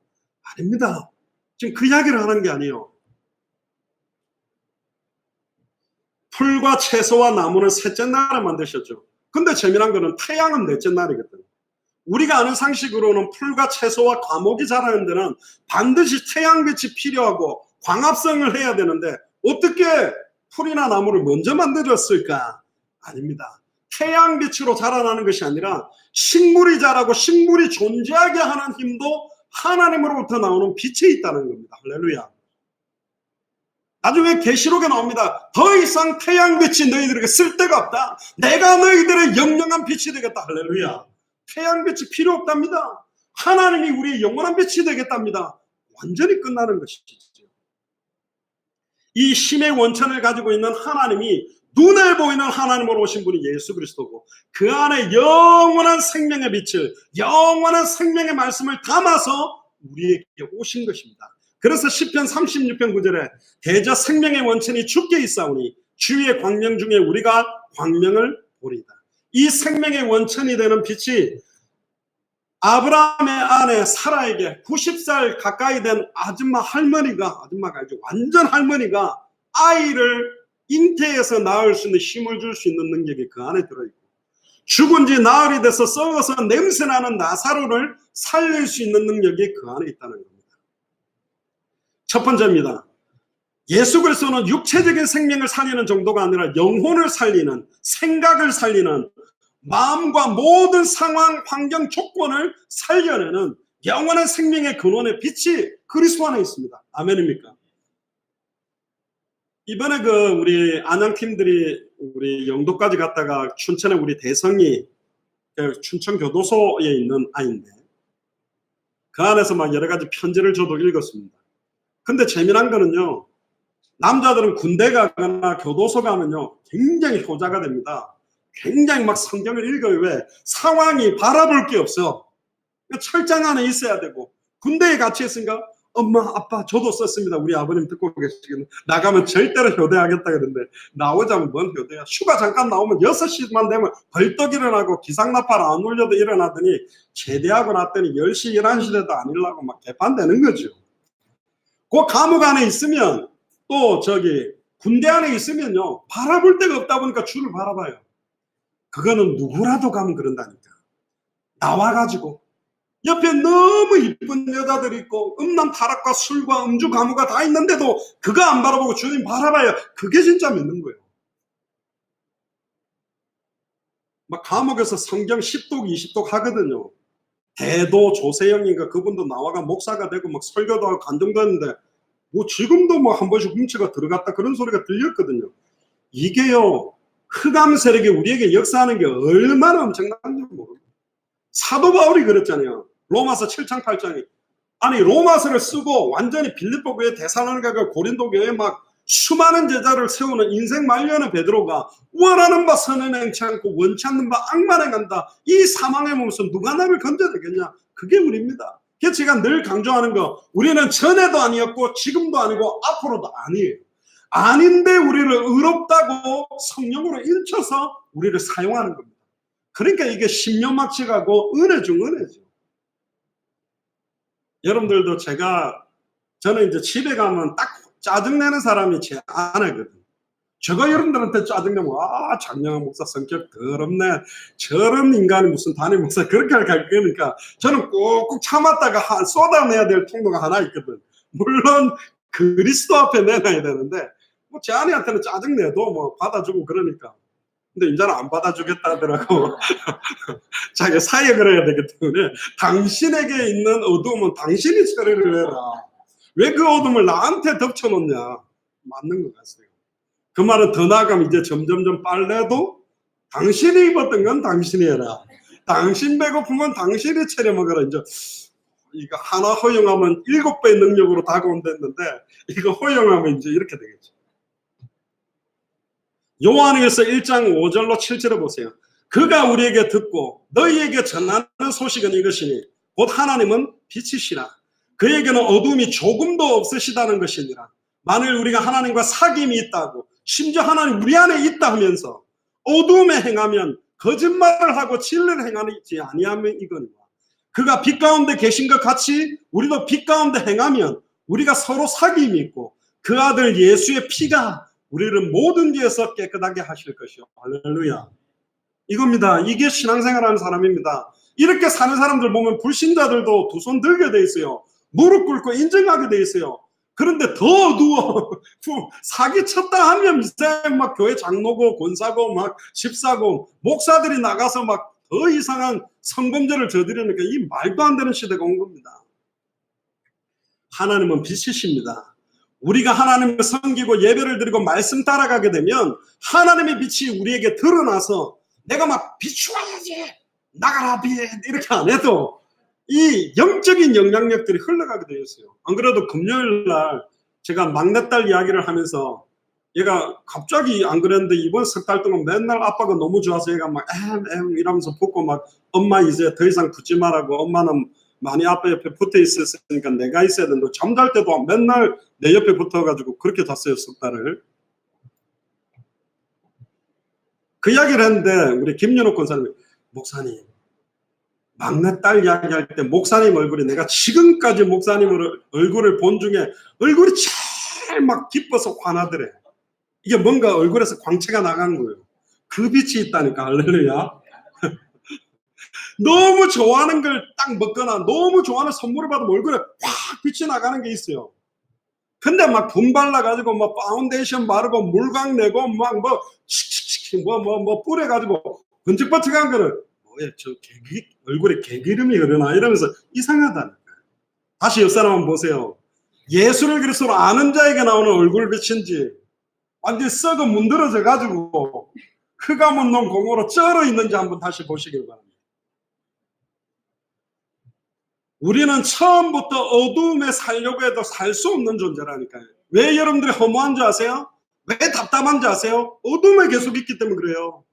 아닙니다. 지금 그 이야기를 하는 게 아니에요. 풀과 채소와 나무는 셋째 날에 만드셨죠. 근데 재미난 거는 태양은 넷째 날이거든요. 우리가 아는 상식으로는 풀과 채소와 과목이 자라는 데는 반드시 태양빛이 필요하고 광합성을 해야 되는데 어떻게 풀이나 나무를 먼저 만들었을까? 아닙니다. 태양빛으로 자라나는 것이 아니라 식물이 자라고 식물이 존재하게 하는 힘도 하나님으로부터 나오는 빛에 있다는 겁니다. 할렐루야. 나중에 계시록에 나옵니다. 더 이상 태양빛이 너희들에게 쓸데가 없다. 내가 너희들의 영영한 빛이 되겠다. 할렐루야. 태양빛이 필요 없답니다. 하나님이 우리의 영원한 빛이 되겠답니다. 완전히 끝나는 것이죠. 이 힘의 원천을 가지고 있는 하나님이 눈에 보이는 하나님으로 오신 분이 예수 그리스도고 그 안에 영원한 생명의 빛을 영원한 생명의 말씀을 담아서 우리에게 오신 것입니다. 그래서 시편 36편 9절에 대저 생명의 원천이 주께 있사오니 주의 광명 중에 우리가 광명을 보리이다. 이 생명의 원천이 되는 빛이 아브라함의 아내 사라에게 90살 가까이 된 할머니가 아주 완전 할머니가 아이를 잉태해서 낳을 수 있는 힘을 줄 수 있는 능력이 그 안에 들어있고 죽은 지 나흘이 돼서 썩어서 냄새나는 나사로를 살릴 수 있는 능력이 그 안에 있다는 겁니다. 첫 번째입니다. 예수 그리스도는 육체적인 생명을 살리는 정도가 아니라 영혼을 살리는, 생각을 살리는, 마음과 모든 상황, 환경, 조건을 살려내는 영원한 생명의 근원의 빛이 그리스도 안에 있습니다. 아멘입니까? 이번에 우리 안양팀들이 우리 영도까지 갔다가 춘천에 우리 대성이 춘천 교도소에 있는 아이인데 그 안에서 막 여러 가지 편지를 저도 읽었습니다. 근데 재미난 거는요, 남자들은 군대 가거나 교도소 가면요 굉장히 효자가 됩니다. 굉장히 막 성경을 읽어요. 왜? 상황이 바라볼 게 없어. 철장 안에 있어야 되고, 군대에 같이 있으니까 엄마 아빠 저도 썼습니다. 우리 아버님 듣고 계시겠는데 나가면 절대로 효대하겠다 그러는데 나오자면 뭔 효대야. 휴가 잠깐 나오면 6시만 되면 벌떡 일어나고 기상나팔 안 울려도 일어나더니 제대하고 났더니 10시 11시 돼도 안 일어나고 막 개판되는 거죠. 그 감옥 안에 있으면 또 군대 안에 있으면요 바라볼 데가 없다 보니까 주를 바라봐요. 그거는 누구라도 가면 그런다니까. 나와가지고 옆에 너무 이쁜 여자들이 있고 음란 타락과 술과 음주 가무가 다 있는데도 그거 안 바라보고 주님 바라봐요. 그게 진짜 믿는 거예요. 막 감옥에서 성경 10독 20독 하거든요. 대도 조세영인가 그분도 나와가 목사가 되고 막 설교도 하고 간증도 했는데 뭐 지금도 뭐 한 번씩 훔치가 들어갔다 그런 소리가 들렸거든요. 이게요 흑암 세력이 우리에게 역사하는 게 얼마나 엄청난지 모릅니다. 사도 바울이 그랬잖아요. 로마서 7장 8장이. 아니 로마서를 쓰고 완전히 빌립보 교회 데살로니가 고린도 교회에 막 수많은 제자를 세우는 인생 말년의 베드로가 원하는 바 선은 행치 않고 원치 않는 바 악만 행한다. 이 사망의 몸에서 누가 나를 건져야 되겠냐. 그게 우리입니다. 그래서 제가 늘 강조하는 거, 우리는 전에도 아니었고 지금도 아니고 앞으로도 아니에요. 아닌데 우리를 의롭다고 성령으로 일쳐서 우리를 사용하는 겁니다. 그러니까 이게 십년마취가고 은혜 중 은혜죠. 여러분들도 저는 이제 집에 가면 딱 짜증내는 사람이 제 아내거든요. 제가 여러분들한테 짜증내면 장영환 목사 성격 더럽네. 저런 인간이 무슨 담임 목사 그렇게 할 거니까 저는 꾹꾹 참았다가 쏟아내야 될 통로가 하나 있거든. 물론 그리스도 앞에 내놔야 되는데 뭐 제 아내한테는 짜증내도 뭐 받아주고 그러니까. 근데 이제는 안 받아주겠다 하더라고. 자기 사역을 해야 되기 때문에 당신에게 있는 어두움은 당신이 처리를 해라. 왜 그 어둠을 나한테 덮쳐놓냐. 맞는 것 같아요. 그 말은 더 나아가면 이제 점점점 빨래도 당신이 입었던 건 당신이 해라. 당신 배고프면 당신이 차려 먹어라. 이제 이거 하나 허용하면 7배의 능력으로 다가온댔는데 이거 허용하면 이제 이렇게 되겠죠. 요한일서 1장 5절로 7절을 보세요. 그가 우리에게 듣고 너희에게 전하는 소식은 이것이니 곧 하나님은 빛이시라. 그에게는 어둠이 조금도 없으시다는 것이니라. 만일 우리가 하나님과 사귐이 있다고 심지어 하나님 우리 안에 있다 하면서 어둠에 행하면 거짓말을 하고 진리를 행하지 아니하면 이거니와. 그가 빛 가운데 계신 것 같이 우리도 빛 가운데 행하면 우리가 서로 사귐이 있고 그 아들 예수의 피가 우리를 모든 죄에서 깨끗하게 하실 것이요. 할렐루야. 이겁니다. 이게 신앙생활하는 사람입니다. 이렇게 사는 사람들 보면 불신자들도 두 손 들게 돼 있어요. 무릎 꿇고 인정하게 돼 있어요. 그런데 더 어두워. 사기 쳤다 하면 이제 막 교회 장로고 권사고 막 집사고 목사들이 나가서 막 더 이상한 성범죄를 저지르니까 이 말도 안 되는 시대가 온 겁니다. 하나님은 빛이십니다. 우리가 하나님을 섬기고 예배를 드리고 말씀 따라가게 되면 하나님의 빛이 우리에게 드러나서 내가 막 비추어야지 나가라 빛 이렇게 안 해도 이 영적인 영향력들이 흘러가게 되어 있어요. 안 그래도 금요일 날 제가 막내딸 이야기를 하면서 얘가 갑자기 안 그랬는데 이번 석 달 동안 맨날 아빠가 너무 좋아서 얘가 막 이러면서 붙고 막 엄마 이제 더 이상 붙지 말라고 엄마는 많이 아빠 옆에 붙어 있었으니까 내가 있어야 된다. 잠잘 때도 맨날 내 옆에 붙어가지고 그렇게 잤어요, 석 달을. 그 이야기를 했는데 우리 김윤옥 권사님이 목사님 막내딸 이야기할 때 목사님 얼굴이 내가 지금까지 목사님 얼굴을 본 중에 얼굴이 제일 막 기뻐서 환하더래. 이게 뭔가 얼굴에서 광채가 나가는 거예요. 그 빛이 있다니까. 할렐루야. 너무 좋아하는 걸 딱 먹거나 너무 좋아하는 선물을 받으면 얼굴에 확 빛이 나가는 게 있어요. 근데 막 분발라가지고 뭐 파운데이션 바르고 물광 내고 막 뭐 칙칙칙 뭐 뿌려가지고 번쩍번쩍한 거는 뭐야 저 얼굴에 개기름이 흐르나 이러면서 이상하다니까요. 다시 옆 사람 한번 보세요. 예수를 그리스도로 아는 자에게 나오는 얼굴빛인지 완전히 썩어 문드러져 가지고 흑암 없는 공으로 쩔어 있는지 한번 다시 보시길 바랍니다. 우리는 처음부터 어두움에 살려고 해도 살 수 없는 존재라니까요. 왜 여러분들이 허무한 줄 아세요? 왜 답답한 줄 아세요? 어둠에 계속 있기 때문에 그래요.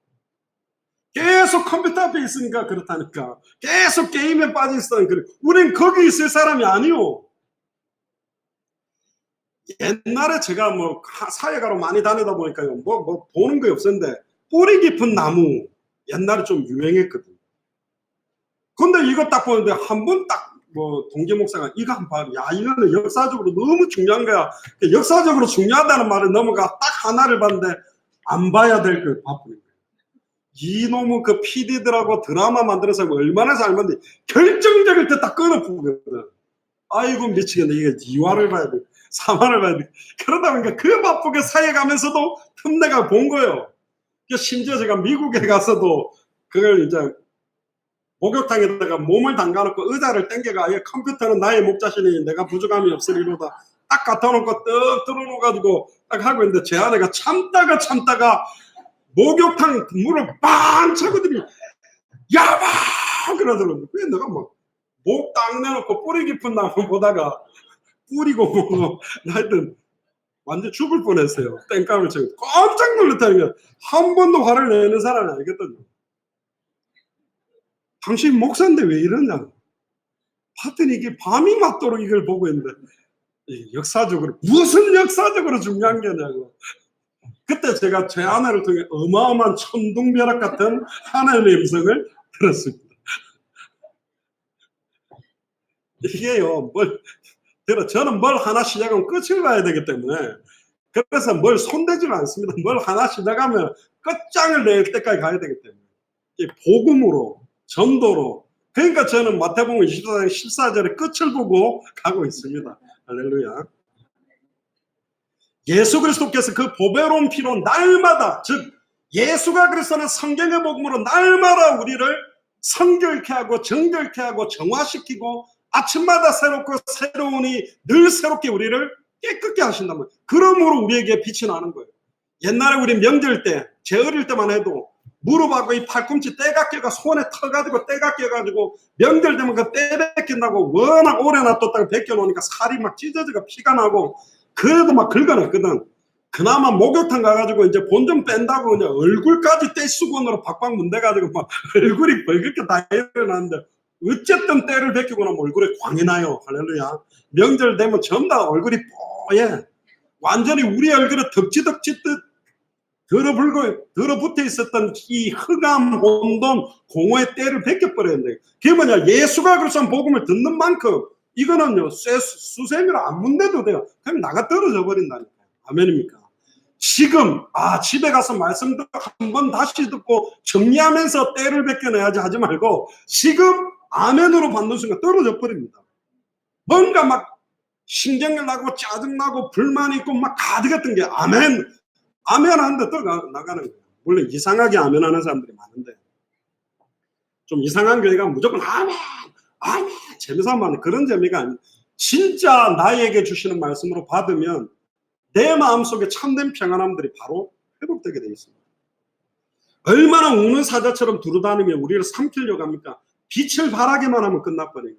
계속 컴퓨터 앞에 있으니까 그렇다니까. 계속 게임에 빠져 있으니까 그래. 우린 거기 있을 사람이 아니요. 옛날에 제가 뭐 사회가로 많이 다니다 보니까요. 뭐 보는 게 없었는데 뿌리 깊은 나무 옛날에 좀 유행했거든요. 근데 이거 딱 보는데 한 번 딱 뭐 동계 목사가 이거 한 번 봐. 야 이거는 역사적으로 너무 중요한 거야. 역사적으로 중요하다는 말을 넘어가 딱 하나를 봤는데 안 봐야 될 걸 바쁘는 거예요. 이놈은 그 PD들하고 드라마 만들어서 얼마나 잘 만든 결정적일 때 딱 끊어보거든. 아이고 미치겠네. 이게 2화를 봐야 돼. 3화를 봐야 돼. 그러다 보니까 그 바쁘게 사역하면서도 틈내가 본 거예요. 심지어 제가 미국에 가서도 그걸 이제 목욕탕에다가 몸을 담가놓고 의자를 당겨가 컴퓨터는 나의 목자시니 내가 부족함이 없으리로다 딱 갖다 놓고 떡 들어놓아가지고 딱 하고 있는데 제 아내가 참다가 목욕탕 물을 빵 차고 들이 야바 그러더라고요. 왜 내가 뭐 목 딱 내놓고 뿌리 깊은 나무 보다가 뿌리고 뭐 하여튼 완전 죽을 뻔했어요. 땡깡을 치고 깜짝 놀랐다니까. 한 번도 화를 내는 사람이 아니거든요. 당신 목사인데 왜 이러냐? 봤더니 이게 밤이 맞도록 이걸 보고 있는데 역사적으로 무슨 역사적으로 중요한 게냐고. 그때 제가 제 아내를 통해 어마어마한 천둥벼락 같은 하나님의 음성을 들었습니다. 이게요, 저는 뭘 하나 시작하면 끝을 봐야 되기 때문에 그래서 뭘 손대지는 않습니다. 뭘 하나 시작하면 끝장을 낼 때까지 가야 되기 때문에 복음으로 전도로 그러니까 저는 마태복음 24장 14절의 끝을 보고 가고 있습니다. 할렐루야. 예수 그리스도께서 그 보배로운 피로 날마다 즉 예수가 그리스도는 성경의 복음으로 날마다 우리를 성결케 하고 정결케 하고 정화시키고 아침마다 새롭고 새로우니 늘 새롭게 우리를 깨끗게 하신다면 그러므로 우리에게 빛이 나는 거예요. 옛날에 우리 명절 때 제 어릴 때만 해도 무릎하고 이 팔꿈치 때가 껴가 손에 터가지고 때가 껴가지고 명절 되면 그 때 벗긴다고 워낙 오래 놔뒀다가 벗겨놓으니까 살이 막 찢어지고 피가 나고 그래도 막 긁어냈거든. 그나마 목욕탕 가가지고 이제 본 좀 뺀다고 그냥 얼굴까지 떼수건으로 박박 문대가지고 막 얼굴이 벌겋게 다 일어났는데 어쨌든 때를 벗기고 나면 얼굴에 광이 나요. 할렐루야. 명절 되면 전부 다 얼굴이 뽀얘. 완전히 우리 얼굴에 덕지덕지 들어붙어 있었던 이 흑암, 혼돈, 공허의 때를 벗겨버렸는데 그게 뭐냐? 예수가 그리스도 복음을 듣는 만큼 이거는요 수세미로 안 문대도 돼요. 그럼 나가 떨어져 버린다니까요. 아멘입니까? 지금 집에 가서 말씀도 한번 다시 듣고 정리하면서 때를 벗겨내야지 하지 말고 지금 아멘으로 받는 순간 떨어져 버립니다. 뭔가 막 신경이 나고 짜증나고 불만이 있고 막 가득했던 게 아멘 하는데 또 나가는 거예요. 물론 이상하게 아멘하는 사람들이 많은데 좀 이상한 교회가 무조건 아멘 재미삼아 그런 재미가 아니에요. 진짜 나에게 주시는 말씀으로 받으면 내 마음속에 참된 평안함들이 바로 회복되게 되어 있습니다. 얼마나 우는 사자처럼 두루다니며 우리를 삼키려고 합니까? 빛을 바라기만 하면 끝나버려요.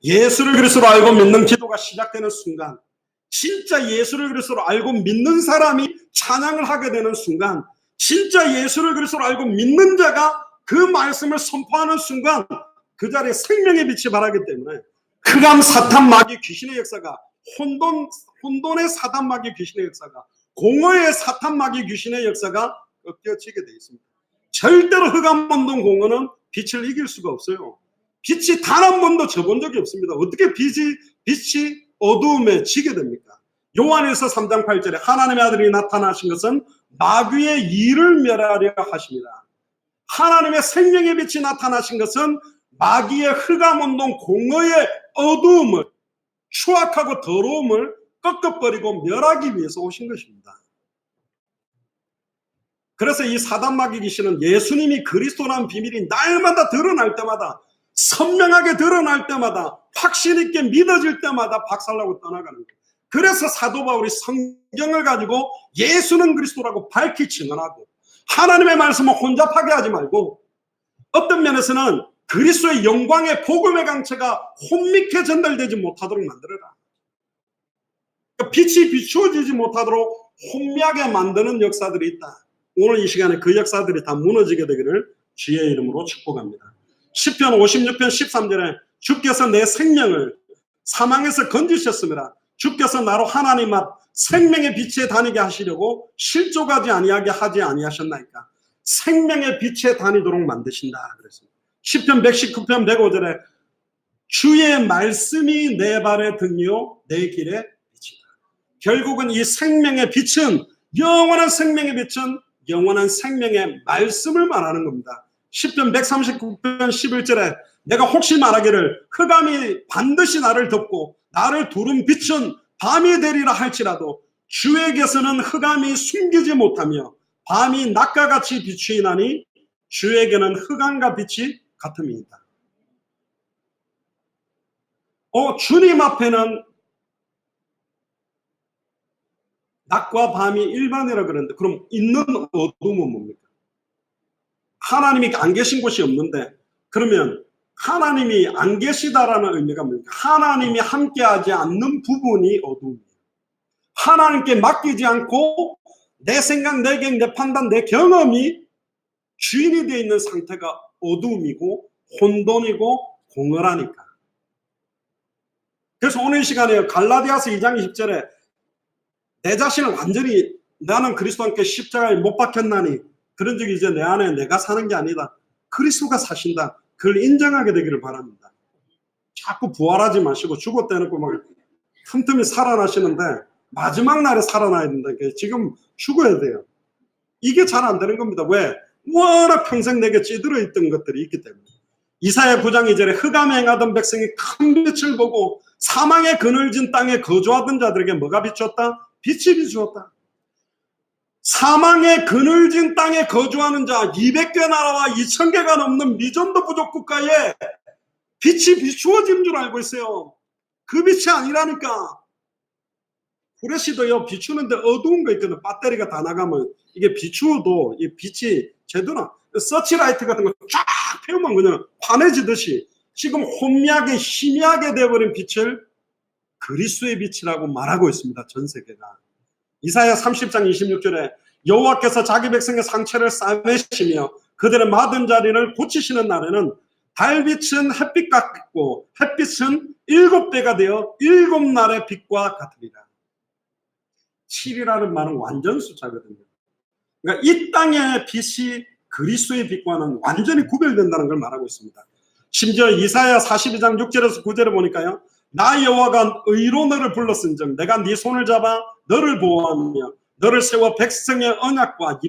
예수를 그리스도로 알고 믿는 기도가 시작되는 순간 진짜 예수를 그리스도로 알고 믿는 사람이 찬양을 하게 되는 순간 진짜 예수를 그리스도로 알고 믿는 자가 그 말씀을 선포하는 순간 그 자리에 생명의 빛이 바라기 때문에 흑암 사탄 마귀 귀신의 역사가 혼돈의 사탄 마귀 귀신의 역사가 공허의 사탄 마귀 귀신의 역사가 꺾여지게 되어 있습니다. 절대로 흑암 혼돈 공허는 빛을 이길 수가 없어요. 빛이 단 한 번도 져본 적이 없습니다. 어떻게 빛이 어두움에 지게 됩니까? 요한일서 3장 8절에 하나님의 아들이 나타나신 것은 마귀의 일을 멸하려 하십니다. 하나님의 생명의 빛이 나타나신 것은 마귀의 흑암 혼돈 공허의 어두움을 추악하고 더러움을 꺾어버리고 멸하기 위해서 오신 것입니다. 그래서 이 사단마귀 귀신은 예수님이 그리스도라는 비밀이 날마다 드러날 때마다, 선명하게 드러날 때마다, 확신 있게 믿어질 때마다 박살나고 떠나가는 거예요. 그래서 사도 바울이 성경을 가지고 예수는 그리스도라고 밝히 증언하고, 하나님의 말씀을 혼잡하게 하지 말고, 어떤 면에서는 그리스도의 영광의 복음의 강체가 혼미케 전달되지 못하도록 만들어라. 빛이 비추어지지 못하도록 혼미하게 만드는 역사들이 있다. 오늘 이 시간에 그 역사들이 다 무너지게 되기를 주의 이름으로 축복합니다. 시편 56편 13절에 주께서 내 생명을 사망에서 건지셨습니다. 주께서 나로 하나님 앞 생명의 빛에 다니게 하시려고 실족하지 아니하게 하지 아니하셨나이까. 생명의 빛에 다니도록 만드신다 그랬습니다. 시편 119편 105절에 주의 말씀이 내 발의 등이요 내 길의 빛이다. 결국은 이 생명의 빛은, 영원한 생명의 빛은 영원한 생명의 말씀을 말하는 겁니다. 시편 139편 11절에 내가 혹시 말하기를 흑암이 반드시 나를 덮고 나를 두른 빛은 밤이 되리라 할지라도 주에게서는 흑암이 숨기지 못하며 밤이 낮과 같이 비추이나니 주에게는 흑암과 빛이 같음이다. 주님 앞에는 낮과 밤이 일반이라 그러는데, 그럼 있는 어둠은 뭡니까? 하나님이 안 계신 곳이 없는데, 그러면 하나님이 안 계시다라는 의미가 뭡니까? 하나님이 함께하지 않는 부분이 어둠이에요. 하나님께 맡기지 않고 내 생각, 내 계획, 내 판단, 내 경험이 주인이 되어 있는 상태가 어둠이고 혼돈이고 공허라니까. 그래서 오늘 시간에 갈라디아서 2장 20절에 내 자신을 완전히 나는 그리스도와 함께 십자가에 못 박혔나니 그런 적이 이제 내 안에 내가 사는 게 아니다. 그리스도가 사신다. 그걸 인정하게 되기를 바랍니다. 자꾸 부활하지 마시고 죽었다놓고 막 틈틈이 살아나시는데 마지막 날에 살아나야 된다. 지금 죽어야 돼요. 이게 잘 안 되는 겁니다. 왜? 워낙 평생 내게 찌들어 있던 것들이 있기 때문에. 이사야 9장 2절에 흑암에 행하던 백성이 큰 빛을 보고 사망의 그늘진 땅에 거주하던 자들에게 뭐가 비추었다? 빛이 비추었다. 사망의 그늘진 땅에 거주하는 자 200개 나라와 2000개가 넘는 미전도 부족 국가에 빛이 비추어진 줄 알고 있어요. 그 빛이 아니라니까. 후레쉬도요, 비추는데 어두운 거 있거든. 배터리가 다 나가면 이게 비추어도 이 빛이 제대로, 서치라이트 같은 거 쫙 피우면 그냥 환해지듯이 지금 혼미하게 희미하게 되어버린 빛을 그리스도의 빛이라고 말하고 있습니다. 전 세계가. 이사야 30장 26절에 여호와께서 자기 백성의 상처를 싸매시며 그들의 마든 자리를 고치시는 날에는 달빛은 햇빛 같고 햇빛은 7배가 되어 7날의 빛과 같으리라. 7이라는 말은 완전 숫자거든요. 그러니까 이 땅의 빛이 그리스도의 빛과는 완전히 구별된다는 걸 말하고 있습니다. 심지어 이사야 42장 6절에서 9절에 보니까요, 나 여호와가 의로 너를 불렀은즉 내가 네 손을 잡아 너를 보호하며 너를 세워 백성의 언약과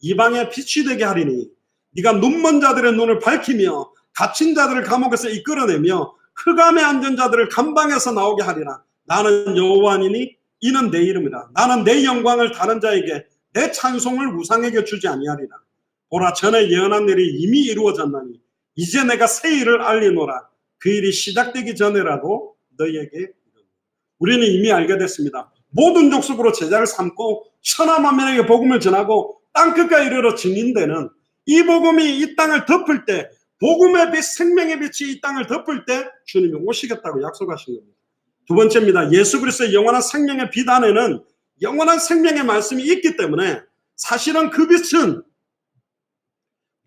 이방의 빛이 되게 하리니 네가 눈먼 자들의 눈을 밝히며 갇힌 자들을 감옥에서 이끌어내며 흑암에 앉은 자들을 감방에서 나오게 하리라. 나는 여호와니니 이는 내 이름이라. 나는 내 영광을 다른 자에게 내 찬송을 우상에게 주지 아니하리라. 보라, 전에 예언한 일이 이미 이루어졌나니 이제 내가 새 일을 알리노라. 그 일이 시작되기 전에라도 너희에게 이르노라. 우리는 이미 알게 됐습니다. 모든 족속으로 제자를 삼고 천하만민에게 복음을 전하고 땅끝까지 이르러 증인되는 이 복음이 이 땅을 덮을 때, 복음의 빛, 생명의 빛이 이 땅을 덮을 때 주님이 오시겠다고 약속하신 겁니다. 두 번째입니다. 예수 그리스도의 영원한 생명의 빛 안에는 영원한 생명의 말씀이 있기 때문에 사실은 그 빛은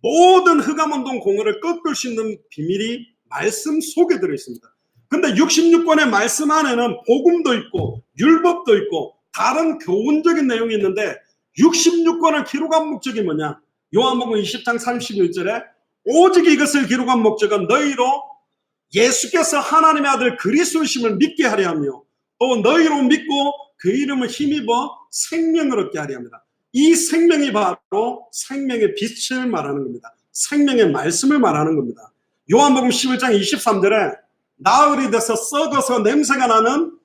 모든 흑암운동 공허를 꺾을 수 있는 비밀이 말씀 속에 들어있습니다. 근데 66권의 말씀 안에는 복음도 있고 율법도 있고 다른 교훈적인 내용이 있는데 66권을 기록한 목적이 뭐냐? 요한복음 20장 31절에 오직 이것을 기록한 목적은 너희로 예수께서 하나님의 아들 그리스도이심을 믿게 하려 하며 또 너희로 믿고 그 이름을 힘입어 생명을 얻게 하려 합니다. 이 생명이 바로 생명의 빛을 말하는 겁니다. 생명의 말씀을 말하는 겁니다. 요한복음 11장 23절에 나흘이 돼서 썩어서 냄새가 나는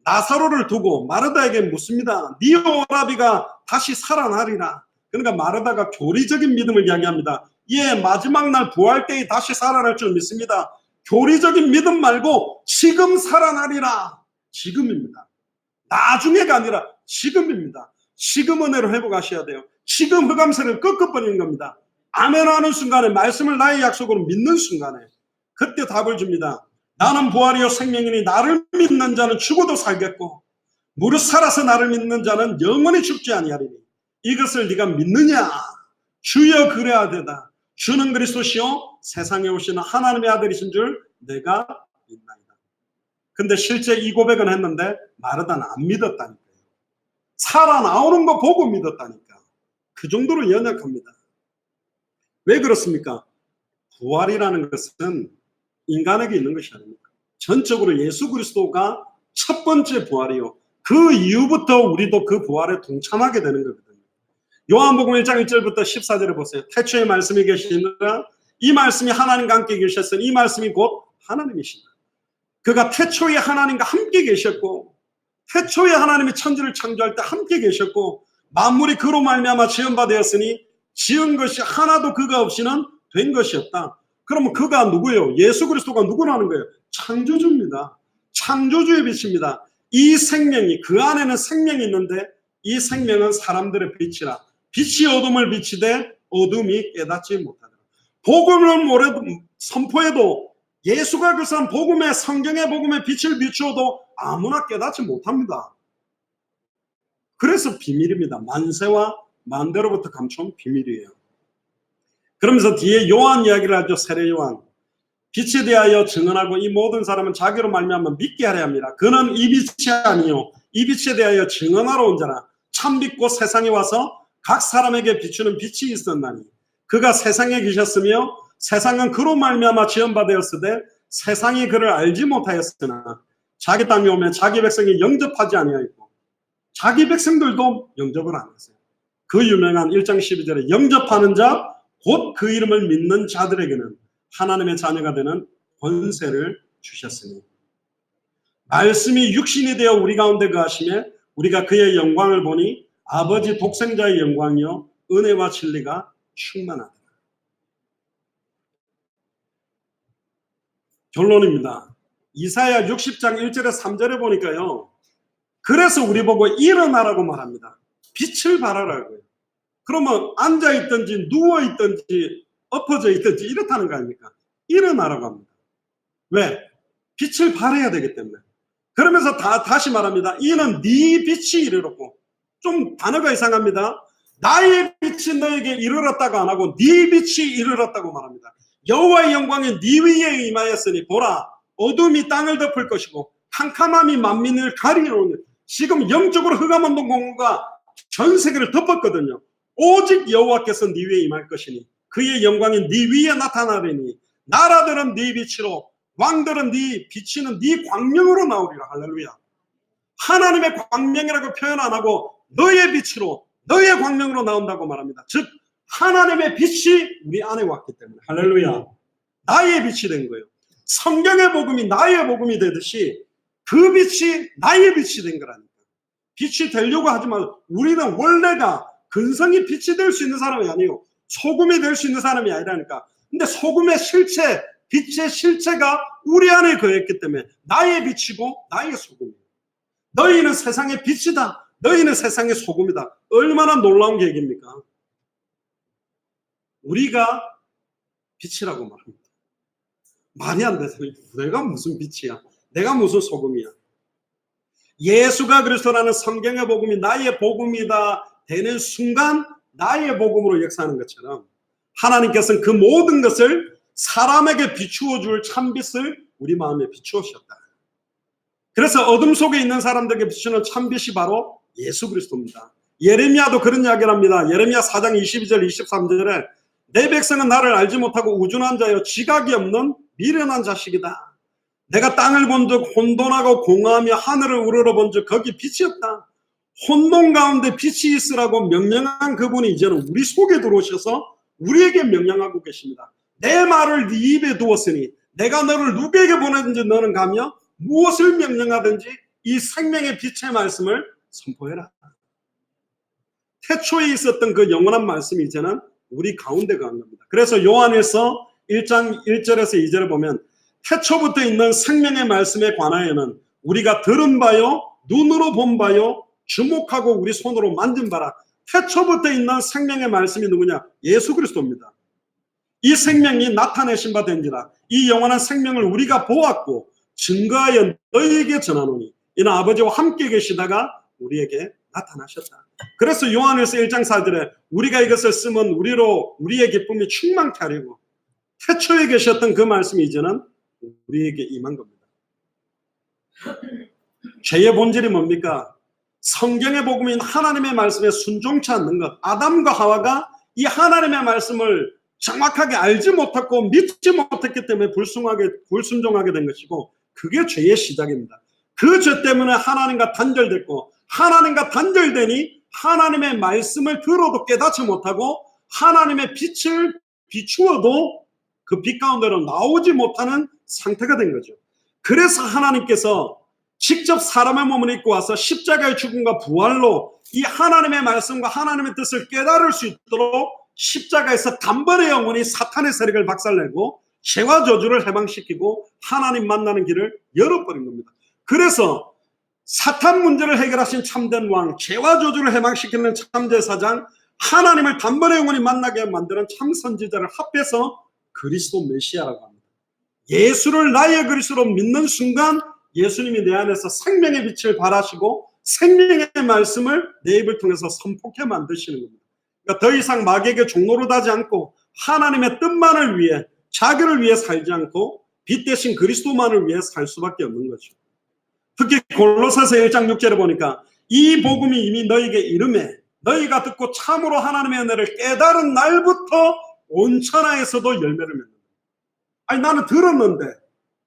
나사로를 두고 마르다에게 묻습니다. 네 오라비가 다시 살아나리라. 그러니까 마르다가 교리적인 믿음을 이야기합니다. 예, 마지막 날 부활 때에 다시 살아날 줄 믿습니다. 교리적인 믿음 말고 지금 살아나리라. 지금입니다. 나중에가 아니라 지금입니다. 지금 은혜로 회복하셔야 돼요. 지금 흑암세를 꺾어버리는 겁니다. 아멘 하는 순간에, 말씀을 나의 약속으로 믿는 순간에 그때 답을 줍니다. 나는 부활이요 생명이니 나를 믿는 자는 죽어도 살겠고 무릇 살아서 나를 믿는 자는 영원히 죽지 아니하리니 이것을 네가 믿느냐? 주여 그래야되다. 주는 그리스도시요 세상에 오시는 하나님의 아들이신 줄 내가 믿나이다. 근데 실제 이 고백은 했는데 마르다는 안 믿었다니까요. 살아나오는 거 보고 믿었다니까. 그 정도로 연약합니다. 왜 그렇습니까? 부활이라는 것은 인간에게 있는 것이 아닙니다. 전적으로 예수 그리스도가 첫 번째 부활이요. 그 이후부터 우리도 그 부활에 동참하게 되는 거거든요. 요한복음 1장 1절부터 14절에 보세요. 태초에 말씀이 계시니라 이 말씀이 하나님과 함께 계셨으니 이 말씀이 곧 하나님이시다. 그가 태초에 하나님과 함께 계셨고 태초에 하나님이 천지를 창조할 때 함께 계셨고 만물이 그로 말미암아 지은 바 되었으니 지은 것이 하나도 그가 없이는 된 것이 없다. 그러면 그가 누구예요? 예수 그리스도가 누구라는 거예요? 창조주입니다. 창조주의 빛입니다. 이 생명이, 그 안에는 생명이 있는데 이 생명은 사람들의 빛이라. 빛이 어둠을 비치되 어둠이 깨닫지 못하더라. 복음을 선포해도 예수가 그산 복음의, 성경의 복음의 빛을 비추어도 아무나 깨닫지 못합니다. 그래서 비밀입니다. 만세와 만대로부터 감춰온 비밀이에요. 그러면서 뒤에 요한 이야기를 하죠. 세례 요한. 빛에 대하여 증언하고 이 모든 사람은 자기로 말미암아 믿게 하려 합니다. 그는 이 빛이 아니요 이 빛에 대하여 증언하러 온 자라. 참 빛고 세상에 와서 각 사람에게 비추는 빛이 있었나니 그가 세상에 계셨으며 세상은 그로 말미암아 지은 바 되었으되 세상이 그를 알지 못하였으나 자기 땅에 오면 자기 백성이 영접하지 아니하였고 자기 백성들도 영접을 안 했어요. 그 유명한 1장 12절에 영접하는 자 곧 그 이름을 믿는 자들에게는 하나님의 자녀가 되는 권세를 주셨으니 말씀이 육신이 되어 우리 가운데 거하시며 우리가 그의 영광을 보니 아버지 독생자의 영광이요 은혜와 진리가 충만하다. 결론입니다. 이사야 60장 1절에 3절에 보니까요. 그래서 우리 보고 일어나라고 말합니다. 빛을 발하라고요. 그러면 앉아있든지 누워있든지 엎어져 있든지 이렇다는 거 아닙니까? 일어나라고 합니다. 왜? 빛을 발해야 되기 때문에. 그러면서 다시 말합니다. 이는 네 빛이 이르렀고 좀 단어가 이상합니다. 나의 빛이 너에게 이르렀다고 안 하고 네 빛이 이르렀다고 말합니다. 여호와의 영광이 네 위에 임하였으니 보라 어둠이 땅을 덮을 것이고 캄캄함이 만민을 가리노니 지금 영적으로 흑암운동 공고가 전 세계를 덮었거든요. 오직 여호와께서 네 위에 임할 것이니 그의 영광이 네 위에 나타나리니 나라들은 네 빛으로 왕들은 네 비치는 네 광명으로 나오리라. 할렐루야. 하나님의 광명이라고 표현 안 하고 너의 빛으로 너의 광명으로 나온다고 말합니다. 즉 하나님의 빛이 우리 안에 왔기 때문에 할렐루야. 나의 빛이 된 거예요. 성경의 복음이 나의 복음이 되듯이 그 빛이 나의 빛이 된 거라니까. 빛이 되려고 하지 말고 우리는 원래가 근성이 빛이 될 수 있는 사람이 아니에요. 소금이 될 수 있는 사람이 아니라니까. 근데 소금의 실체, 빛의 실체가 우리 안에 거했기 때문에 나의 빛이고 나의 소금이에요. 너희는 세상의 빛이다. 너희는 세상의 소금이다. 얼마나 놀라운 계획입니까? 우리가 빛이라고 말합니다. 말이 안 돼서 내가 무슨 빛이야? 내가 무슨 소금이야? 예수가 그리스도라는 성경의 복음이 나의 복음이다 되는 순간 나의 복음으로 역사하는 것처럼 하나님께서는 그 모든 것을 사람에게 비추어 줄 참빛을 우리 마음에 비추었다. 그래서 어둠 속에 있는 사람들에게 비추는 참빛이 바로 예수 그리스도입니다. 예레미야도 그런 이야기를 합니다. 예레미야 4장 22절 23절에 내 백성은 나를 알지 못하고 우준한 자여 지각이 없는 미련한 자식이다. 내가 땅을 본즉 혼돈하고 공허하며 하늘을 우러러본즉 거기 빛이 없다. 혼돈 가운데 빛이 있으라고 명령한 그분이 이제는 우리 속에 들어오셔서 우리에게 명령하고 계십니다. 내 말을 네 입에 두었으니 내가 너를 누구에게 보내든지 너는 가며 무엇을 명령하든지 이 생명의 빛의 말씀을 선포해라. 태초에 있었던 그 영원한 말씀이 이제는 우리 가운데 간 겁니다. 그래서 요한에서 1장 1절에서 2절에 보면 태초부터 있는 생명의 말씀에 관하여는 우리가 들은 바요, 눈으로 본 바요, 주목하고 우리 손으로 만진 바라. 태초부터 있는 생명의 말씀이 누구냐? 예수 그리스도입니다. 이 생명이 나타내신 바 된지라. 이 영원한 생명을 우리가 보았고 증거하여 너희에게 전하노니 이는 아버지와 함께 계시다가 우리에게 나타나셨다. 그래서 요한에서 1장 4절에 우리가 이것을 쓰면 우리의 기쁨이 충만케 하려고 태초에 계셨던 그 말씀이 이제는 우리에게 임한 겁니다. 죄의 본질이 뭡니까? 성경의 복음인 하나님의 말씀에 순종치 않는 것. 아담과 하와가 이 하나님의 말씀을 정확하게 알지 못했고 믿지 못했기 때문에 불순종하게 된 것이고 그게 죄의 시작입니다. 그 죄 때문에 하나님과 단절됐고 하나님과 단절되니 하나님의 말씀을 들어도 깨닫지 못하고 하나님의 빛을 비추어도 그 빛 가운데로 나오지 못하는 상태가 된 거죠. 그래서 하나님께서 직접 사람의 몸을 입고 와서 십자가의 죽음과 부활로 이 하나님의 말씀과 하나님의 뜻을 깨달을 수 있도록 십자가에서 단번에 영원히 사탄의 세력을 박살내고 죄와 저주를 해방시키고 하나님 만나는 길을 열어버린 겁니다. 그래서 사탄 문제를 해결하신 참된 왕, 죄와 저주를 해방시키는 참제사장, 하나님을 단번에 영원히 만나게 만드는 참 선지자를 합해서 그리스도 메시아라고 합니다. 예수를 나의 그리스도로 믿는 순간 예수님이 내 안에서 생명의 빛을 발하시고 생명의 말씀을 내 입을 통해서 선포케 만드시는 겁니다. 그러니까 더 이상 마귀에게 종노릇 하지 않고 하나님의 뜻만을 위해 자기를 위해 살지 않고 빛 대신 그리스도만을 위해 살 수밖에 없는 거죠. 특히 골로새서 1장 6절에 보니까 이 복음이 이미 너희에게 이름에 너희가 듣고 참으로 하나님의 은혜를 깨달은 날부터 온 천하에서도 열매를 맺는다. 아니 나는 들었는데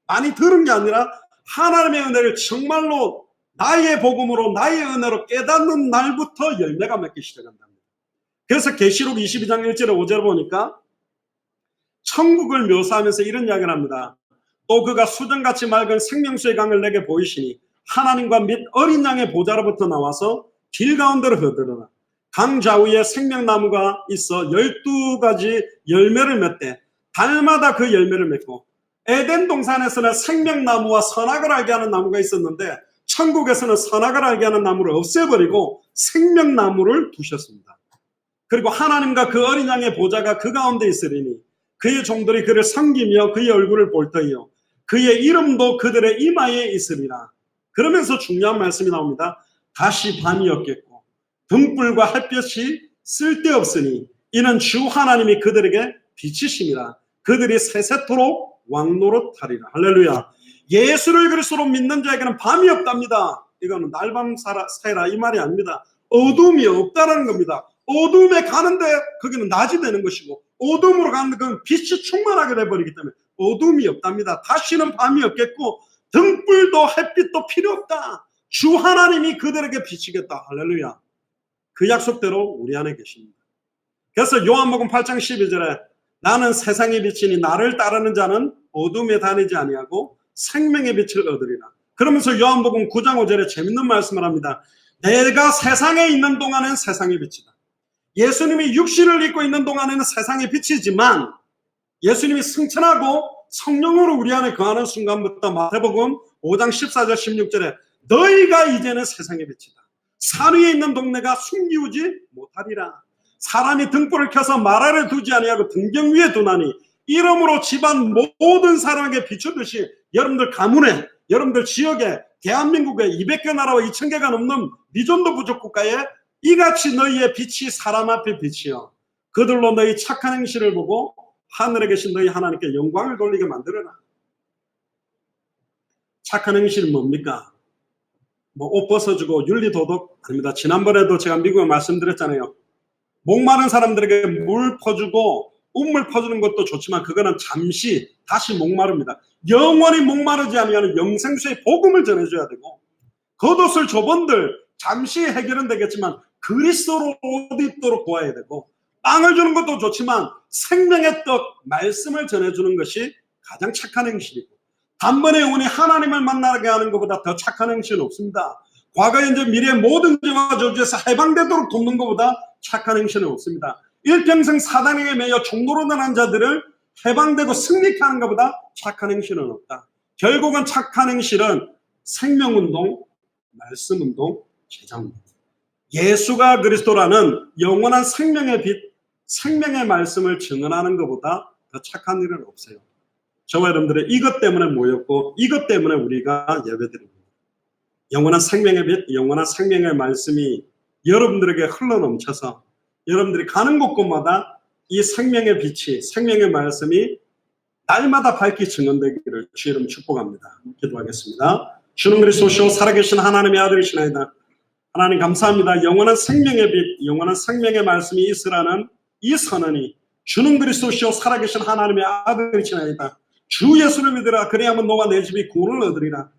많이 들은 게 아니라 하나님의 은혜를 정말로 나의 복음으로 나의 은혜로 깨닫는 날부터 열매가 맺기 시작한답니다. 그래서 계시록 22장 1절에 5절에 보니까 천국을 묘사하면서 이런 이야기를 합니다. 또 그가 수정같이 맑은 생명수의 강을 내게 보이시니 하나님과 및 어린 양의 보좌로부터 나와서 길 가운데로 흐르더라. 강 좌우에 생명나무가 있어 12가지 열매를 맺되 달마다 그 열매를 맺고 에덴 동산에서는 생명나무와 선악을 알게 하는 나무가 있었는데 천국에서는 선악을 알게 하는 나무를 없애버리고 생명나무를 두셨습니다. 그리고 하나님과 그 어린 양의 보좌가 그 가운데 있으리니 그의 종들이 그를 섬기며 그의 얼굴을 볼 터이요 그의 이름도 그들의 이마에 있으리라. 그러면서 중요한 말씀이 나옵니다. 다시 밤이 없겠고 등불과 햇볕이 쓸데없으니 이는 주 하나님이 그들에게 빛이심이라. 그들이 세세토록 왕노릇하리라. 할렐루야. 예수를 그리스도로 믿는 자에게는 밤이 없답니다. 이거는 날밤 새라 이 말이 아닙니다. 어둠이 없다는 겁니다. 어둠에 가는데 거기는 낮이 되는 것이고 어둠으로 가는데 그건 빛이 충만하게 돼버리기 때문에 어둠이 없답니다. 다시는 밤이 없겠고 등불도 햇빛도 필요 없다. 주 하나님이 그들에게 비치겠다. 할렐루야. 그 약속대로 우리 안에 계십니다. 그래서 요한복음 8장 12절에 나는 세상의 빛이니 나를 따르는 자는 어둠에 다니지 아니하고 생명의 빛을 얻으리라. 그러면서 요한복음 9장 5절에 재밌는 말씀을 합니다. 내가 세상에 있는 동안은 세상의 빛이다. 예수님이 육신을 입고 있는 동안에는 세상의 빛이지만 예수님이 승천하고 성령으로 우리 안에 거하는 순간부터 마태복음 5장 14절 16절에 너희가 이제는 세상의 빛이다. 산 위에 있는 동네가 숨기우지 못하리라. 사람이 등불을 켜서 말 아래 두지 아니하고 등경 위에 두나니 이러므로 집안 모든 사람에게 비추듯이 여러분들 가문에 여러분들 지역에 대한민국에 200개 나라와 2000개가 넘는 미전도 부족 국가에 이같이 너희의 빛이 사람 앞에 빛이여 그들로 너희 착한 행실을 보고 하늘에 계신 너희 하나님께 영광을 돌리게 만들어라. 착한 행실은 뭡니까? 옷 벗어주고 윤리도덕 아닙니다. 지난번에도 제가 미국에 말씀드렸잖아요. 목마른 사람들에게 물 퍼주고 우물 퍼주는 것도 좋지만 그거는 잠시 다시 목마릅니다. 영원히 목마르지 아니하는 영생수의 복음을 전해줘야 되고 겉옷을 좁은들 잠시 해결은 되겠지만 그리스도로 옷 입도록 도와야 되고 빵을 주는 것도 좋지만 생명의 떡 말씀을 전해주는 것이 가장 착한 행실이고 단번에 오니 하나님을 만나게 하는 것보다 더 착한 행실은 없습니다. 과거, 현재, 미래의 모든 죄와 저주에서 해방되도록 돕는 것보다 착한 행실은 없습니다. 일평생 사단에게 매여 종로로 나간 자들을 해방되고 승리케 하는 것보다 착한 행실은 없다. 결국은 착한 행실은 생명운동, 말씀운동, 제자운동. 예수가 그리스도라는 영원한 생명의 빛, 생명의 말씀을 증언하는 것보다 더 착한 일은 없어요. 저와 여러분들은 이것 때문에 모였고 이것 때문에 우리가 예배드립니다. 영원한 생명의 빛, 영원한 생명의 말씀이 여러분들에게 흘러넘쳐서 여러분들이 가는 곳곳마다 이 생명의 빛이, 생명의 말씀이 날마다 밝게 증언되기를 주의 이름 축복합니다. 기도하겠습니다. 주는 그리스도시요 살아계신 하나님의 아들이시나이다. 하나님 감사합니다. 영원한 생명의 빛, 영원한 생명의 말씀이 있으라는 이 선언이 주는 그리스도시요 살아계신 하나님의 아들이시나이다. 주 예수를 믿으라. 그래야만 너와 내 집이 구원을 얻으리라.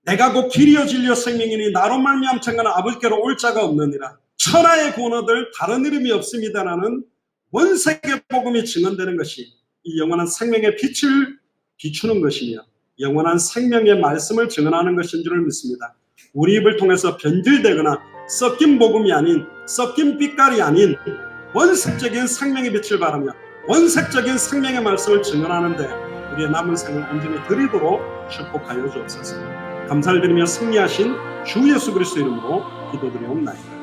내가 곧 길이요 진리요 생명이니 나로 말미암 천가는 아버지께로 올 자가 없느니라. 천하의 구원 얻을 다른 이름이 없습니다라는 원세계 복음이 증언되는 것이 이 영원한 생명의 빛을 비추는 것이며 영원한 생명의 말씀을 증언하는 것인 줄을 믿습니다. 우리 입을 통해서 변질되거나 섞인 복음이 아닌, 섞인 빛깔이 아닌 원색적인 생명의 빛을 바라며 원색적인 생명의 말씀을 증언하는데 우리의 남은 생을 온전히 드리도록 축복하여 주옵소서. 감사를 드리며 승리하신 주 예수 그리스도 이름으로 기도드리옵나이다.